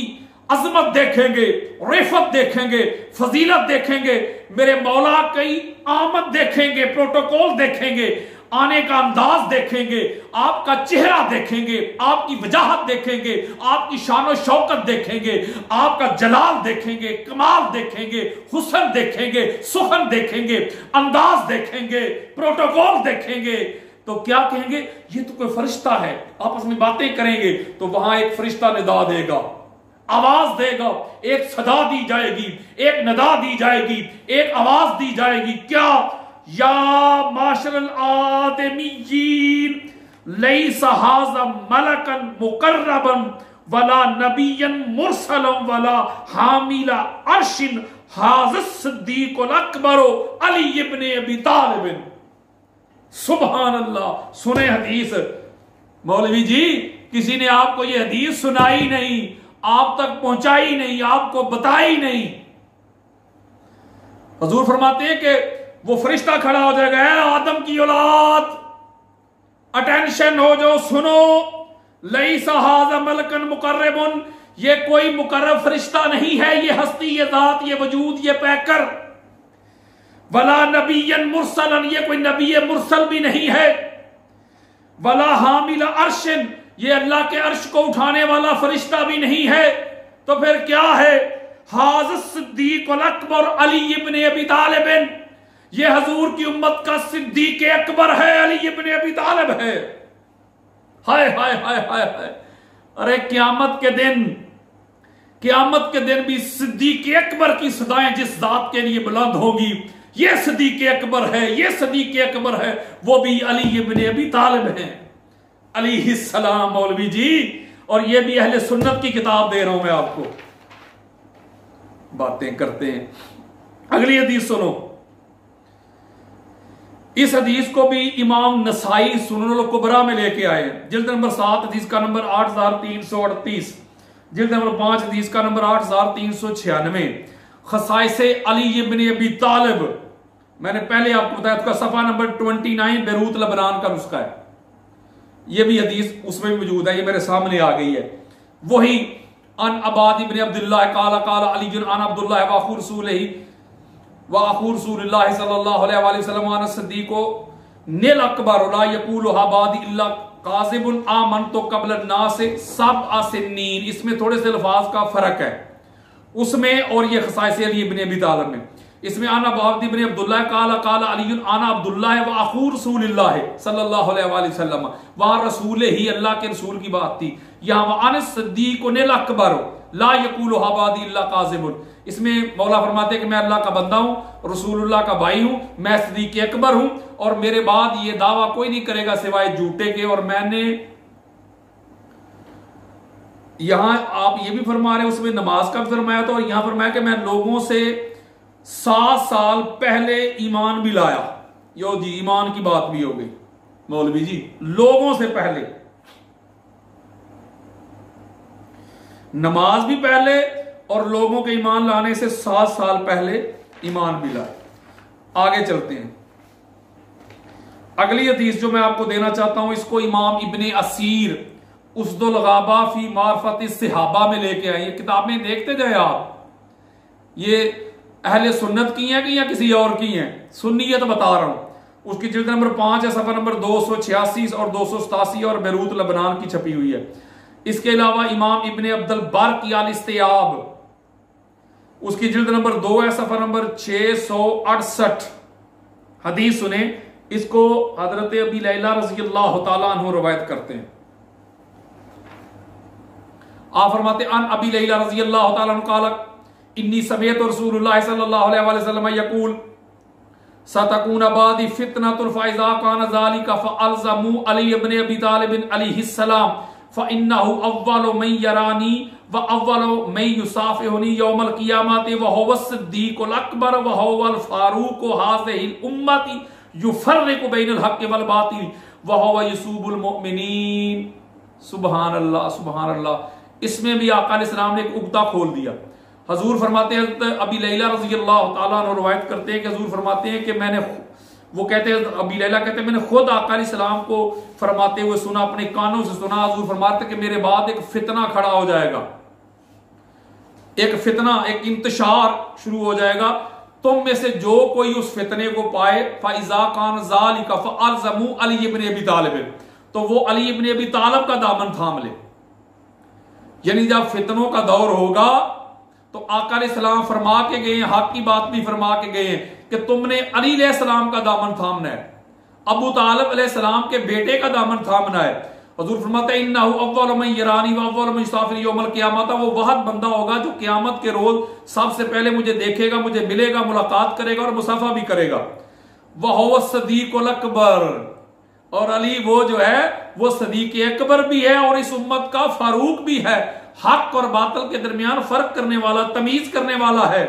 अजमत देखेंगे, रिफत देखेंगे, फजीलत देखेंगे, मेरे मौला की आमद देखेंगे, प्रोटोकॉल देखेंगे, आने का अंदाज देखेंगे, आपका चेहरा देखेंगे, आपकी वजाहत देखेंगे, आपकी शान शौकत देखेंगे, आपका जलाल देखेंगे, कमाल देखेंगे, हुस्न देखेंगे, सुखन देखेंगे, अंदाज देखेंगे, प्रोटोकॉल देखेंगे, तो क्या कहेंगे, ये तो कोई फरिश्ता है। आपस में बातें करेंगे तो वहां एक फरिश्ता निदा देगा, आवाज देगा, एक सदा दी जाएगी, एक नदा दी जाएगी, एक आवाज दी जाएगी। क्या? या माशरल आदमीयीन लैसा हाज़ा मलकन मुकर्रबन वला नबियन मुरसलन वला हामिला अर्शिन हाज़ा सिद्दीकुल अकबर अली इब्ने अबी तालिब। सुभान अल्लाह। सुने हदीस। मौलवी जी, किसी ने आपको यह हदीस सुनाई नहीं, आप तक पहुंचाई नहीं, आपको बताई नहीं। हुजूर फरमाते हैं कि वो फरिश्ता खड़ा हो जाएगा, आदम की औलाद, अटेंशन हो जाओ, सुनो, लैसा हाज़ा मलकन मुकर्रबुन, ये कोई मुकर्रब फरिश्ता नहीं है, ये हस्ती, ये जात, ये वजूद, ये पैकर। वला नबियन मुरसलन, ये कोई नबी मुरसल भी नहीं है। वला हामिल अर्शिन, ये अल्लाह के अर्श को उठाने वाला फरिश्ता भी नहीं है। तो फिर क्या है? हाज़ा सिद्दीकुल अकबर अली इब्ने अबी तालिब, ये हजूर की उम्मत का सिद्दीक अकबर है, अली इब्ने अबी तालिब है। हाय हाय हाय हाय हाय। अरे क़यामत के दिन भी सिद्दीक अकबर की सदाएं जिस जात के लिए बुलंद होगी, ये सिद्दीक अकबर है, ये सिद्दीक अकबर है, वो भी अली इब्ने अबी तालिब है अलैहिस्सलाम। मौलवी जी, और ये भी अहले सुन्नत की किताब दे रहा हूं मैं आपको। बातें करते हैं। अगली हदीस सुनो। इस हदीस को भी इमाम नसाई सुननुल कुबरा में लेके आए हैं, जिल्द नंबर 7 हदीस का नंबर 8338, जिल्द नंबर 5 हदीस का नंबर 8396। खसाइसे अली इब्ने अबी तालिब, मैंने पहले आपको बताया, उसका सफा नंबर 29 बेरूत लबनान का नुस्खा है। यह भी हदीस उसमें भी मौजूद है, ये मेरे सामने आ गई है। वही अन अबाद इब्ने अब्दुल्लाह काला काला अली अन अब्दुल्लाह व अखू रसूलही व अखू रसूलुल्लाह सल्लल्लाहु अलैहि वसल्लम अन सिद्दीको निल अकबर ला यकूलु हबादी इल्ला काज़िबुन आमनतु क़ब्ल अन्नास सबअ सिन्नीन। इसमें थोड़े से अल्फाज का फर्क है उसमें और ये खसाइस अली इब्ने अबी तालिब में। इसमें आना अबाद इब्ने अब्दुल्लाह काला काला अली आना अब्दुल्लाह व अखू रसूलुल्लाह सल्लल्लाहु अलैहि वसल्लम, वहां रसूल ही अल्लाह के रसूल की बात थी। यहाँ वहां सिद्दीक निल अकबर ला यकूलु हबादी इल्ला काज़िबुन, इसमें मौला फरमाते हैं कि मैं अल्लाह का बंदा हूं, रसूलुल्लाह का भाई हूं, मैं सिद्दीक अकबर हूं, और मेरे बाद ये दावा कोई नहीं करेगा सिवाय झूठे के। और मैंने यहां आप ये भी फरमा रहे हैं, उसमें नमाज का भी फरमाया था, और यहां फरमाया कि मैं लोगों से 7 साल पहले ईमान भी लाया। यो जी, ईमान की बात भी हो गई मौलवी जी, लोगों से पहले, नमाज भी पहले और लोगों के ईमान लाने से 7 साल पहले ईमान भी लाए। आगे चलते हैं। अगली हदीस जो मैं आपको देना चाहता हूं, इसको इमाम इब्ने असीर उसदुल गाबा फी मारफत सहाबा में लेके आए। ये किताबें देखते जाए आप, ये अहले सुन्नत की हैं कि या किसी और की हैं, सुन्नियत बता रहा हूं। उसकी जिल्द नंबर 5 है, सफा नंबर 286 और 287 और बेरूत लबनान की छपी हुई है। इसके अलावा इमाम इब्ने अब्दुल बर की अल इस्तियाब, उसकी जिल्द नंबर 2 है, सफा नंबर 668। हदीस सुने, इसको हजरत अबी लैला रज़ी अल्लाह तआला अन्हु रवायत करते हैं। आप फरमाते अन अबी लैला रज़ी अल्लाह तआला अन्हु क़ाल इन्नी समिअतु रसूलुल्लाह सल्लल्लाहु अलैहि वसल्लम यक़ूल सतकून बादी फितनतुन फ़इज़ा कान ज़ालिका फ़अल्ज़मू अली इब्न अबी तालिब अलैहिस्सलाम फ़इन्नहु अव्वलु मन यरानी व अव्वलु मन युसाफ़िहुनी यौमल क़ियामति व हुव सिद्दीक़ुल अकबर व हुवल फ़ारूक़ु हाज़िहिल उम्मति युफ़र्रिक़ु बैनल हक़्क़ि वल बातिल व हुव युसूबुल मुमिनीन। सुभान अल्लाह, सुभान अल्लाह। इसमें भी आका अलैहिस्सलाम ने एक उक्ता खोल दिया। हजूर फरमाते हैं, अबी लैला रज़ी अल्लाह तआला अन्हु रवायत करते हैं कि हजूर फरमाते हैं कि वो कहते हैं, अबी लैला कहते हैं, मैंने खुद आका अलैहिस्सलाम को फरमाते हुए सुना, अपने कानों से सुना। हजूर फरमाते कि मेरे बाद एक फितना खड़ा हो जाएगा, एक फितना, एक इंतशार शुरू हो जाएगा। तुम में से जो कोई उस फितने को पाए फ़इज़ा कान ज़ालिका फ़अल्ज़मू अली इब्न अबी तालिब, तो वो अली इब्न अबी तालिब का दामन थाम ले। यानी जब फितनों का दौर होगा तो आका अलैहिस्सलाम फरमा के गए, हक की बात भी फरमा के गए कि तुमने अली अलैहिस्सलाम का दामन थामना है, अबू तालिब अलैहिस्सलाम के बेटे का दामन थामना है। हुजूर फरमाते हैं इन्नहु अव्वलु मन यरानी व अव्वलु मन युसाफ़िर यौमल क़ियामत, वो वह बंदा होगा जो क़यामत के रोज सबसे पहले मुझे देखेगा, मुझे मिलेगा, मुलाकात करेगा और मुसाफा भी करेगा। वह हुव सिद्दीक़ुल अकबर, और अली वो जो है वो सदीक़ अकबर भी है और इस उम्मत का फारूक भी है, हक और बातिल के दरमियान फर्क करने वाला, तमीज करने वाला है।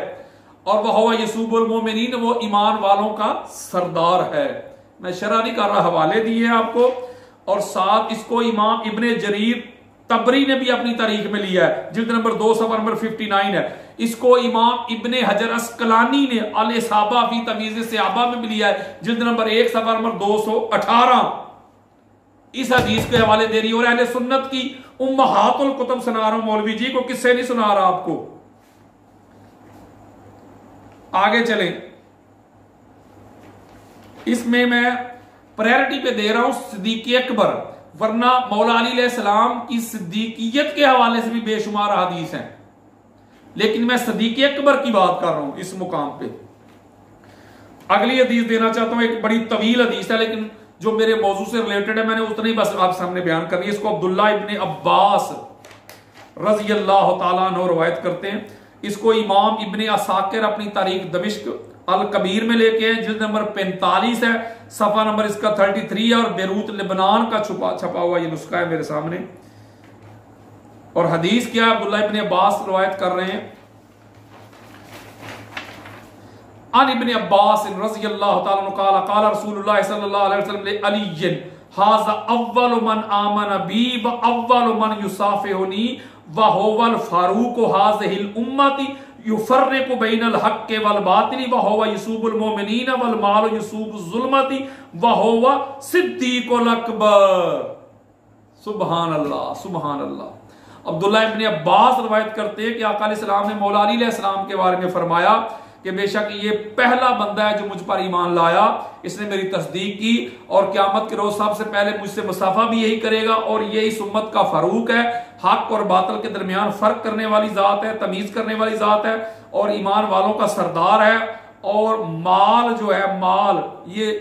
और वह हुव युसूबुल मोमिनीन, वो ईमान वालों का सरदार है। मैं शरह नहीं कर रहा, हवाले दिए आपको। और साथ इसको इमाम इब्ने जरीर तबरी ने भी अपनी तारीख में लिया है, जिल्द नंबर 2 सफ़ा नंबर 59 है। इसको इमाम इब्ने हजर अस्कलानी ने अल इसाबा फी तमीज़ सहाबा में भी लिया है, जिल्द नंबर 1 सफ़ा नंबर 218। इस हदीस के हवाले दे रही है। और अहले सुन्नत की उम्महातुल कुतुब सुना रहा हूं, मौलवी जी को किससे नहीं सुना रहा आपको। आगे चलें, इसमें मैं प्रायोरिटी पे दे रहा हूं सिद्दीक़ अकबर, वरना मौला अली अलैहिस्सलाम की सिद्दीकियत के हवाले से भी बेशुमार हदीस हैं, लेकिन मैं सिद्दीक़ अकबर की बात कर रहा हूं इस मुकाम पे। अगली हदीस देना चाहता हूं, एक बड़ी तवील हदीस है लेकिन जो मेरे मौजू से रिलेटेड है, मैंने उतना ही बस आप सामने बयान करनी है। इसको अब्दुल्ला इब्ने अब्बास रज़ी अल्लाह तआला अन्हु रवायत करते हैं। इसको इमाम इब्ने असाकिर अपनी तारीख दमिश्क अल कबीर में लेके हैं, जिल्द नंबर 45 है, सफा नंबर इसका 33 है, और बेरूत लेबनान का छपा हुआ ये नुस्खा है मेरे सामने। और हदीस क्या है, अब्दुल्ला इब्ने अब्बास रवायत कर रहे हैं, अन इब्ने अब्बास रज़ियल्लाहु तआला अन्हु क़ाल क़ाल रसूलुल्लाह सल्लल्लाहु अलैहि वसल्लम ले अली हाज़ा अव्वलु मन आमन बी व अव्वलु मन युसाफ़िहुनी व हुवल फ़ारूक़ु हाज़िहिल उम्मति युफ़र्रिक़ु बैनल हक़्क़ि वल बातिल व हुव युसूबुल मुमिनीन वल माल युसूबुज़ ज़ुल्मति व हुव सिद्दीक़ुल अकबर। सुभान अल्लाह, सुभान अल्लाह। अब्दुल्ला इब्ने अब्बास रवायत करते हैं कि आका अलैहिस्सलाम ने मौला अली अलैहिस्सलाम के बारे में फरमाया कि बेशक ये पहला बंदा है जो मुझ पर ईमान लाया, इसने मेरी तस्दीक की और क़यामत के रोज सबसे पहले मुझसे मुसाफा भी यही करेगा, और ये इस उम्मत का फारूक है, हक और बातिल के दरमियान फर्क करने वाली जात है, तमीज करने वाली जात है, और ईमान वालों का सरदार है। और माल जो है, माल ये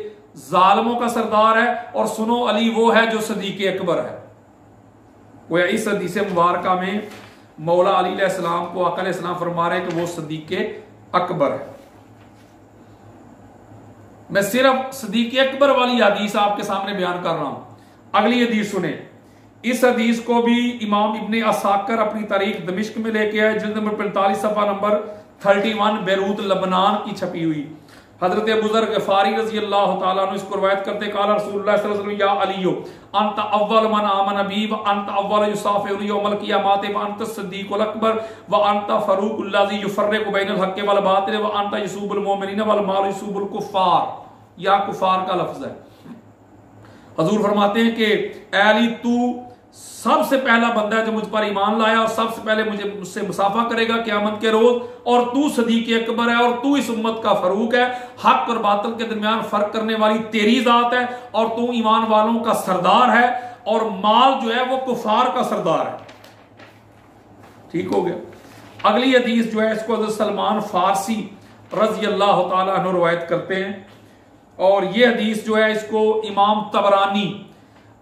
जालिमों का सरदार है। और सुनो, अली वो है जो सदीक़ अकबर है। वो इस हदीस मुबारका में मौला अली अलैहिस्सलाम को आका अलैहिस्सलाम फरमा रहे हैं कि वो सदीक़ अकबर है। मैं सिर्फ सदीक़ अकबर वाली हदीस आपके सामने बयान कर रहा हूं। अगली हदीस सुने। इस हदीस को भी इमाम इब्ने असाकिर अपनी तारीख दमिश्क में लेके आए, जिल्द नंबर 45 सफ़ा नंबर 31, बेरूत लबनान की छपी हुई। हजरत अबू ज़र ग़िफ़ारी रज़ी अल्लाह तआला अन्हु इसको रवायत करते हैं, क़ाल रसूलुल्लाह सल्लल्लाहु अलैहि वसल्लम या अलियो अंत अव्वल मन आमन बी व अंत अव्वल युसाफ़िहुनी यौमल क़ियामत व अंत सिद्दीक़ुल अकबर व अंत फ़ारूक़ुल लज़ी युफ़र्रिक़ु बैनल हक़्क़ि वल बातिल व अंत युसूबुल मुमिनीन वल माल युसूबुल कुफ़ार। या कुफ़ार का लफ्ज़ है। हजूर फरमाते हैं कि ऐ अली, तू सबसे पहला बंदा है जो मुझ पर ईमान लाया और सबसे पहले मुझसे मुसाफा करेगा क़यामत के रोज, और तू सदीक़ अकबर है और तू इस उम्मत का फरूक है, हक और बातिल के दरमियान फर्क करने वाली तेरी जात है, और तू ईमान वालों का सरदार है, और माल जो है वो कुफार का सरदार है। ठीक हो गया। अगली हदीस जो है इसको हज़रत सलमान फारसी रज़ी अल्लाह ताला अन्हु रवायत करते हैं, और ये हदीस जो है इसको इमाम तबरानी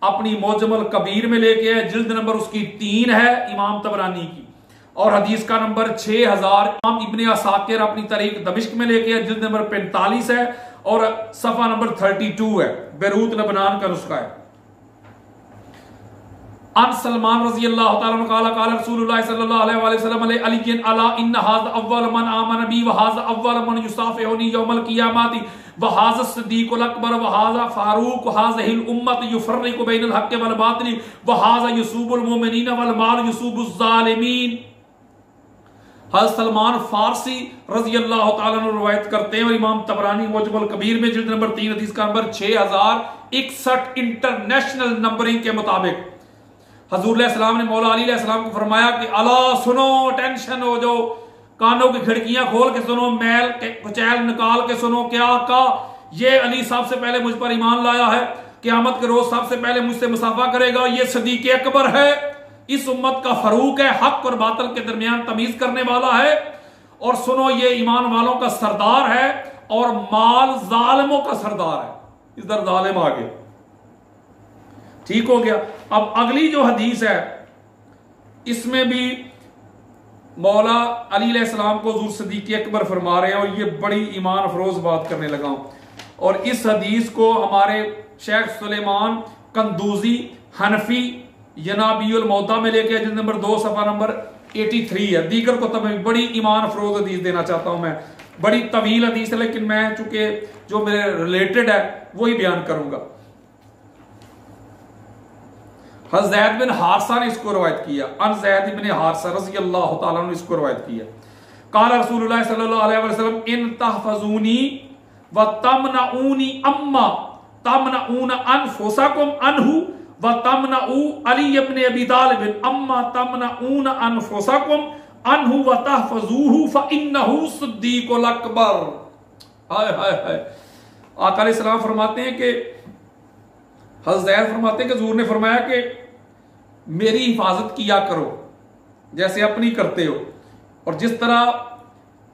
अपनी मोजमुल कबीर में लेके है, जिल्द नंबर उसकी 3 है इमाम तबरानी की, और हदीस का नंबर 6000 इमाम इब्ने असाकिर अपनी तारीख दमिश्क में लेके है, जिल्द नंबर 45 है और सफा नंबर 32 है, बेरूत लबनान का नुस्खा है। अन सलमान रज़ी अल्लाह ताला अन्हु क़ाला क़ाला रसूलुल्लाह सल्लल्लाहु अलैहि वसल्लम अली अला इन्न हाज़ा अव्वल मन आमन बी व हाज़ा अव्वल मन युसाफ़िहुनी यौमल क़ियामती व हाज़ा सिद्दीक़ुल अकबर व हाज़ा फ़ारूक़ हाज़िहिल उम्मत युफ़र्रिक़ु बैनल हक़्क़ि वल बातिल व हाज़ा युसूबुल मुमिनीन वल माल युसूबुज़ ज़ालिमीन। हज़रत सलमान फारसी रज़ी अल्लाह ताला अन्हु रवायत करते हैं, और इमाम तबरानी मुजमुल कबीर में जिल्द नंबर 3 हदीस का नंबर 6061 इंटरनेशनल नंबरिंग के मुताबिक हजूर अलैहिस्सलाम ने मौला अली अलैहिस्सलाम को फरमाया कि अला सुनो, टेंशन हो जाओ, कानों की खिड़कियां खोल के सुनो, मैल के कुचैल निकाल के सुनो, क्या का ये अली सबसे पहले मुझ पर ईमान लाया है, क़यामत के रोज सबसे पहले मुझसे मुसाफा करेगा, ये सदीक़ अकबर है, इस उम्मत का फरूक है, हक और बातिल के दरमियान तमीज करने वाला है, और सुनो ये ईमान वालों का सरदार है और माल जालिमों का सरदार है। इधर जालिम आ गए, ठीक हो गया। अब अगली जो हदीस है इसमें भी मौला अली अलैहिस्सलाम को हुज़ूर सिद्दीक़ अकबर फरमा रहे हैं, और ये बड़ी ईमान अफरोज बात करने लगा हूं, और इस हदीस को हमारे शेख सुलेमान कंदूजी हनफी यनाबियुल मौता में लेके जिल्द नंबर 2 सफा नंबर 83 है। दीगर को तब बड़ी ईमान अफरोज हदीस देना चाहता हूं मैं, बड़ी तवील हदीस है, लेकिन मैं चूंकि जो मेरे रिलेटेड है वही बयान करूंगा। हज़रत ज़ैद बिन हारिसा ने इसको रवायत किया, अन ज़ैद बिन हारिसा रज़ी अल्लाह ताला अन्हु इसको रवायत किया, क़ाला रसूलुल्लाह सल्लल्लाहु अलैहि वसल्लम इन तहफ़ज़ूनी व तमनऊनी अम्मा तमनऊन अनफुसकुम अनहु व तमनऊ अली इब्न अबी तालिब अम्मा तमनऊन अनफुसकुम अनहु व तहफ़ज़ूहु फ़इन्नहु सिद्दीक़ुल अकबर। हाय हाय हाय। आका अलैहिस्सलाम फरमाते हैं कि हज़रत ज़ैद फरमाते हैं कि हुज़ूर ने फरमाया कि मेरी हिफाजत किया करो जैसे अपनी करते हो, और जिस तरह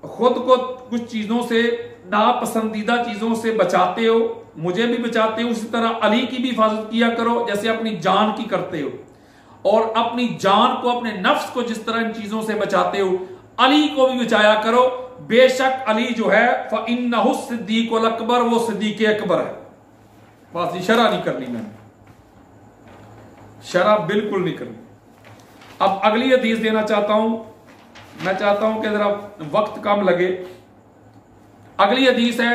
खुद को कुछ चीजों से, नापसंदीदा चीजों से बचाते हो, मुझे भी बचाते हो, उसी तरह अली की भी हिफाजत किया करो जैसे अपनी जान की करते हो, और अपनी जान को, अपने नफ्स को जिस तरह इन चीजों से बचाते हो, अली को भी बचाया करो, बेशक अली जो है फ़इन्नहु सिद्दीक़ुल अकबर, वो सिद्दीक़ अकबर है। बात शरा नहीं करनी, मैंने शरा बिल्कुल नहीं करनी। अब अगली हदीस देना चाहता हूं, मैं चाहता हूं कि जरा वक्त कम लगे। अगली हदीस है,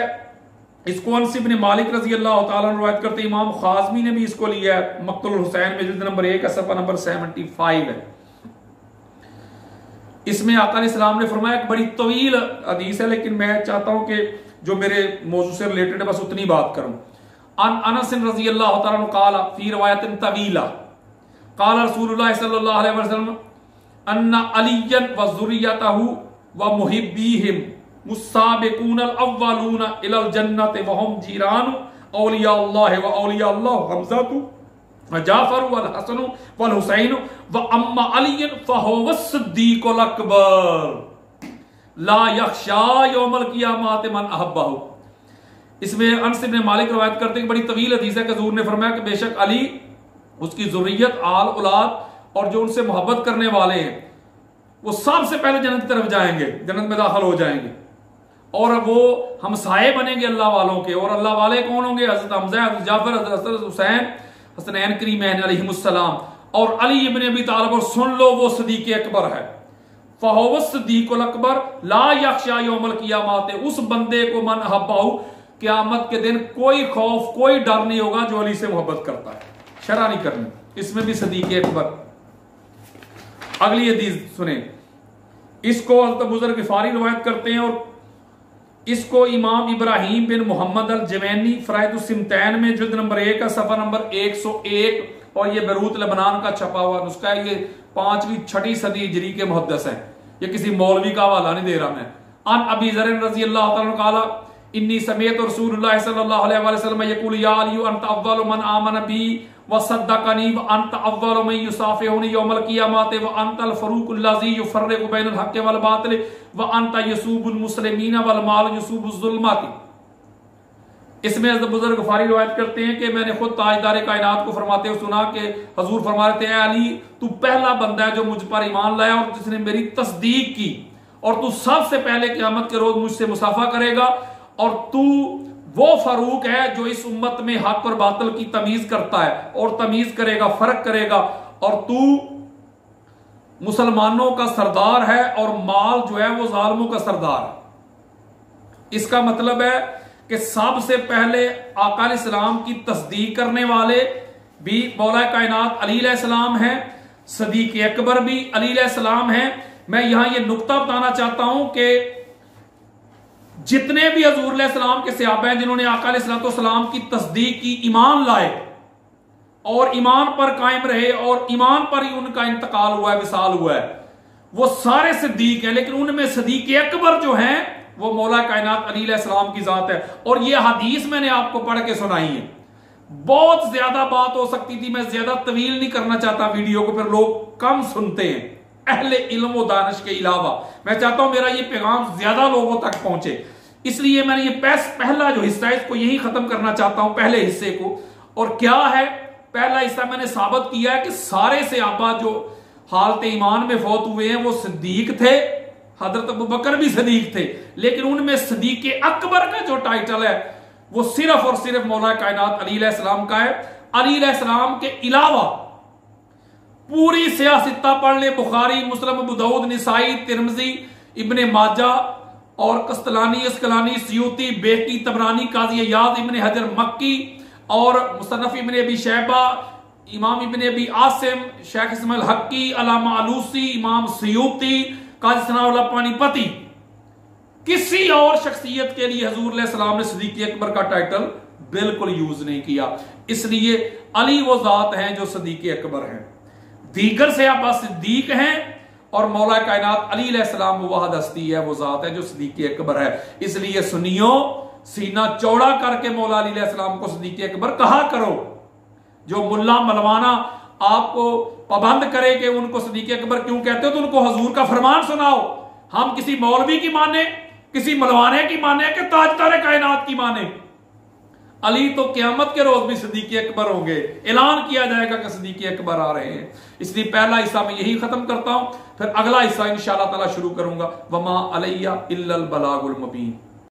इसको अनस इब्न मालिक रज़ी अल्लाह ताला अन्हु रवायत करते, इमाम खाज़मी ने भी इसको लिया है, मक़तुल हुसैन में जिल्द नंबर 1 सफ़ा नंबर 75 है। इसमें आका अलैहिस्सलाम ने फरमाया कि बड़ी तवील हदीस है, लेकिन मैं चाहता हूं कि जो मेरे मौजू से रिलेटेड है बस उतनी बात करूं। अन अनस रज़ी अल्लाह ताला अन्हु क़ाला फ़ी रिवायतिन तवीला क़ाला रसूलुल्लाह सल्लल्लाहु अलैहि वसल्लम अन्ना अलिय्यन व ज़ुर्रियतहु व मुहिब्बीहिम मुस्साबिकूनल अव्वलूना इलल जन्नति व हुम जीरानु औलियाउल्लाह व औलियाउल्लाह हमज़तु व जाफ़र वल हसन वल हुसैन व अम्मा अलिय्यन फ़हुव सिद्दीक़ुल अकबर ला यख़शा यौमल क़ियामत मन अहब्बहु। इसमें अनस इब्न मालिक रवायत करते हैं, बड़ी तवील हदीस है कि हुज़ूर ने फरमाया कि बेशक अली, उसकी ज़ुर्रियत, आल औलाद और जो उनसे मोहब्बत करने वाले हैं वो सबसे पहले जन्नत की तरफ जाएंगे, जन्नत में दाखिल हो जाएंगे, और वो हमसाए बनेंगे अल्लाह वालों के। और अल्लाह वाले कौन होंगे? हज़रत हमज़ा, हज़रत जाफ़र, हज़रत हुसैन, हसनैन करीमैन अलैहिमुस्सलाम, और अली इब्न अबी तालिब। और सुन लो, वो सिद्दीक़ अकबर है, फ़हुव सिद्दीक़ुल अकबर ला यख़शा यौमल क़ियामत, उस बंदे को मन अहब्बहु, क़यामत के दिन कोई खौफ, कोई डर नहीं होगा जो अली से मोहब्बत करता है। शरा नहीं करनी, इसमें भी सिद्दीक़ अकबर। अगली हदीस सुने, इसको हज़रत बुज़र ग़िफ़ारी रवायत करते हैं, और इसको इमाम इब्राहिम बिन मोहम्मद अल जवैनी फ़राइदुस सिमतैन में जिल्द नंबर 1 का सफ़ा नंबर 101, और ये बेरूत लबनान का छपा हुआ नुस्खा है। ये 5वीं 6वीं सदी हिजरी के मुहद्दिस हैं, ये किसी मौलवी का हवाला नहीं दे रहा मैं। अन अबी ज़र रज़ी अल्लाह तआला अन्हु क़ाला इन्नी समेत रसूलुल्लाह सल्लल्लाहु अलैहि वसल्लम यक़ूल या अली अंत अव्वलु मन आमन बी व सद्दक़नी व अंत अव्वलु मन युसाफ़िहुनी यौमल क़ियामत व अंतल फ़रूक़ुल लज़ी युफ़र्रिक़ु बैनल हक़्क़ि वल बातिल व अंत यसूबुल मुस्लिमीन वल माल यसूबुज़ ज़ुल्माति। इसमें बुजुर्ग गफारी रिवायत करते हैं कि मैंने खुद ताजदार कायनात को फरमाते हुए सुना कि हजूर फरमा रहे थे, अली तू पहला बंदा है जो मुझ पर ईमान लाया और जिसने मेरी तस्दीक की, और तू सबसे पहले क़यामत के रोज मुझसे मुसाफा करेगा, और तू वो फारूक है जो इस उम्मत में हक और बातिल की तमीज करता है और तमीज करेगा, फर्क करेगा, और तू मुसलमानों का सरदार है और माल जो है वो जालिमों का सरदार है। इसका मतलब है कि सबसे पहले आका अलैहिस्सलाम की तस्दीक करने वाले भी मौला कायनात अली अलैहिस्सलाम हैं, सदीक अकबर भी अली अलैहिस्सलाम हैं। मैं यहां ये नुक्ता बताना चाहता हूं कि जितने भी हजूर अलैहिस्सलाम के सहाबा हैं जिन्होंने आका अलैहिस्सलाम की तस्दीक की, ईमान लाए और ईमान पर कायम रहे और ईमान पर ही उनका इंतकाल हुआ है, विसाल हुआ है, वो सारे सिद्दीक हैं। लेकिन उनमें सदीक अकबर जो हैं वो मौला कायनात अली अलैहिस्सलाम की जात है। और ये हदीस मैंने आपको पढ़ के सुनाई है। बहुत ज्यादा बात हो सकती थी, मैं ज्यादा तवील नहीं करना चाहता वीडियो को, फिर लोग कम सुनते हैं अहले इल्म व दानिश के अलावा। मैं चाहता हूं मेरा ये पैगाम ज्यादा लोगों तक पहुंचे, इसलिए मैंने ये पहला जो हिस्सा है इसको यही खत्म करना चाहता हूं, पहले हिस्से को। और क्या है पहला हिस्सा? मैंने साबित किया है कि सारे सहाबा जो हालत ईमान में फौत हुए हैं वो सिद्दीक थे, हजरत अबू बकर भी सदीक थे, लेकिन उनमें सदीक अकबर का जो टाइटल है वो सिर्फ और सिर्फ मौला कायनात अली अलैहिस्सलाम का है। अली अलैहिस्सलाम के अलावा पूरी सियासता पढ़ ले, बुखारी, मुस्लिम, अबू दाऊद, निसाई, तिरमिजी, इब्ने माजा और कस्तलानी, अस्कलानी, सयूती, बेहकी, तबरानी, काजी इयाद, इब्ने हजर मक्की और मुसन्नफ इब्ने अबी शैबा, इमाम इब्ने अबी आसिम, शेख इस्माइल हक्की, अल्लामा आलूसी, इमाम सयूती, काजी सनाउल्लाह पानीपति, किसी और शख्सियत के लिए हजूर अलैहिस्सलाम ने सदीक अकबर का टाइटल बिल्कुल यूज नहीं किया। इसलिए अली वो जात हैं जो सदीक अकबर हैं, दीगर से आप सिद्दीक हैं, और मौला कायनात अली अलैहिस्सलाम वो वाहिद हस्ती है, वो जात है जो सदीक अकबर है। इसलिए सुनियो, सीना चौड़ा करके मौला अली अलैहिस्सलाम को सदीक अकबर कहा करो। जो मुल्ला मलवाना आपको पाबंद करे कि उनको सदीक अकबर क्यों कहते हो, तो उनको हजूर का फरमान सुनाओ। हम किसी मौलवी की माने, किसी मलवाने की माने कि ताजदार कायनात की माने? अली तो क़यामत के रोज भी सदीक अकबर होंगे, ऐलान किया जाएगा कि सदीक अकबर आ रहे हैं। इसलिए पहला हिस्सा मैं यही खत्म करता हूं, फिर अगला हिस्सा इंशाअल्लाह ताला शुरू करूंगा। वमा अलैया इल्लल बलागुल मुबीन।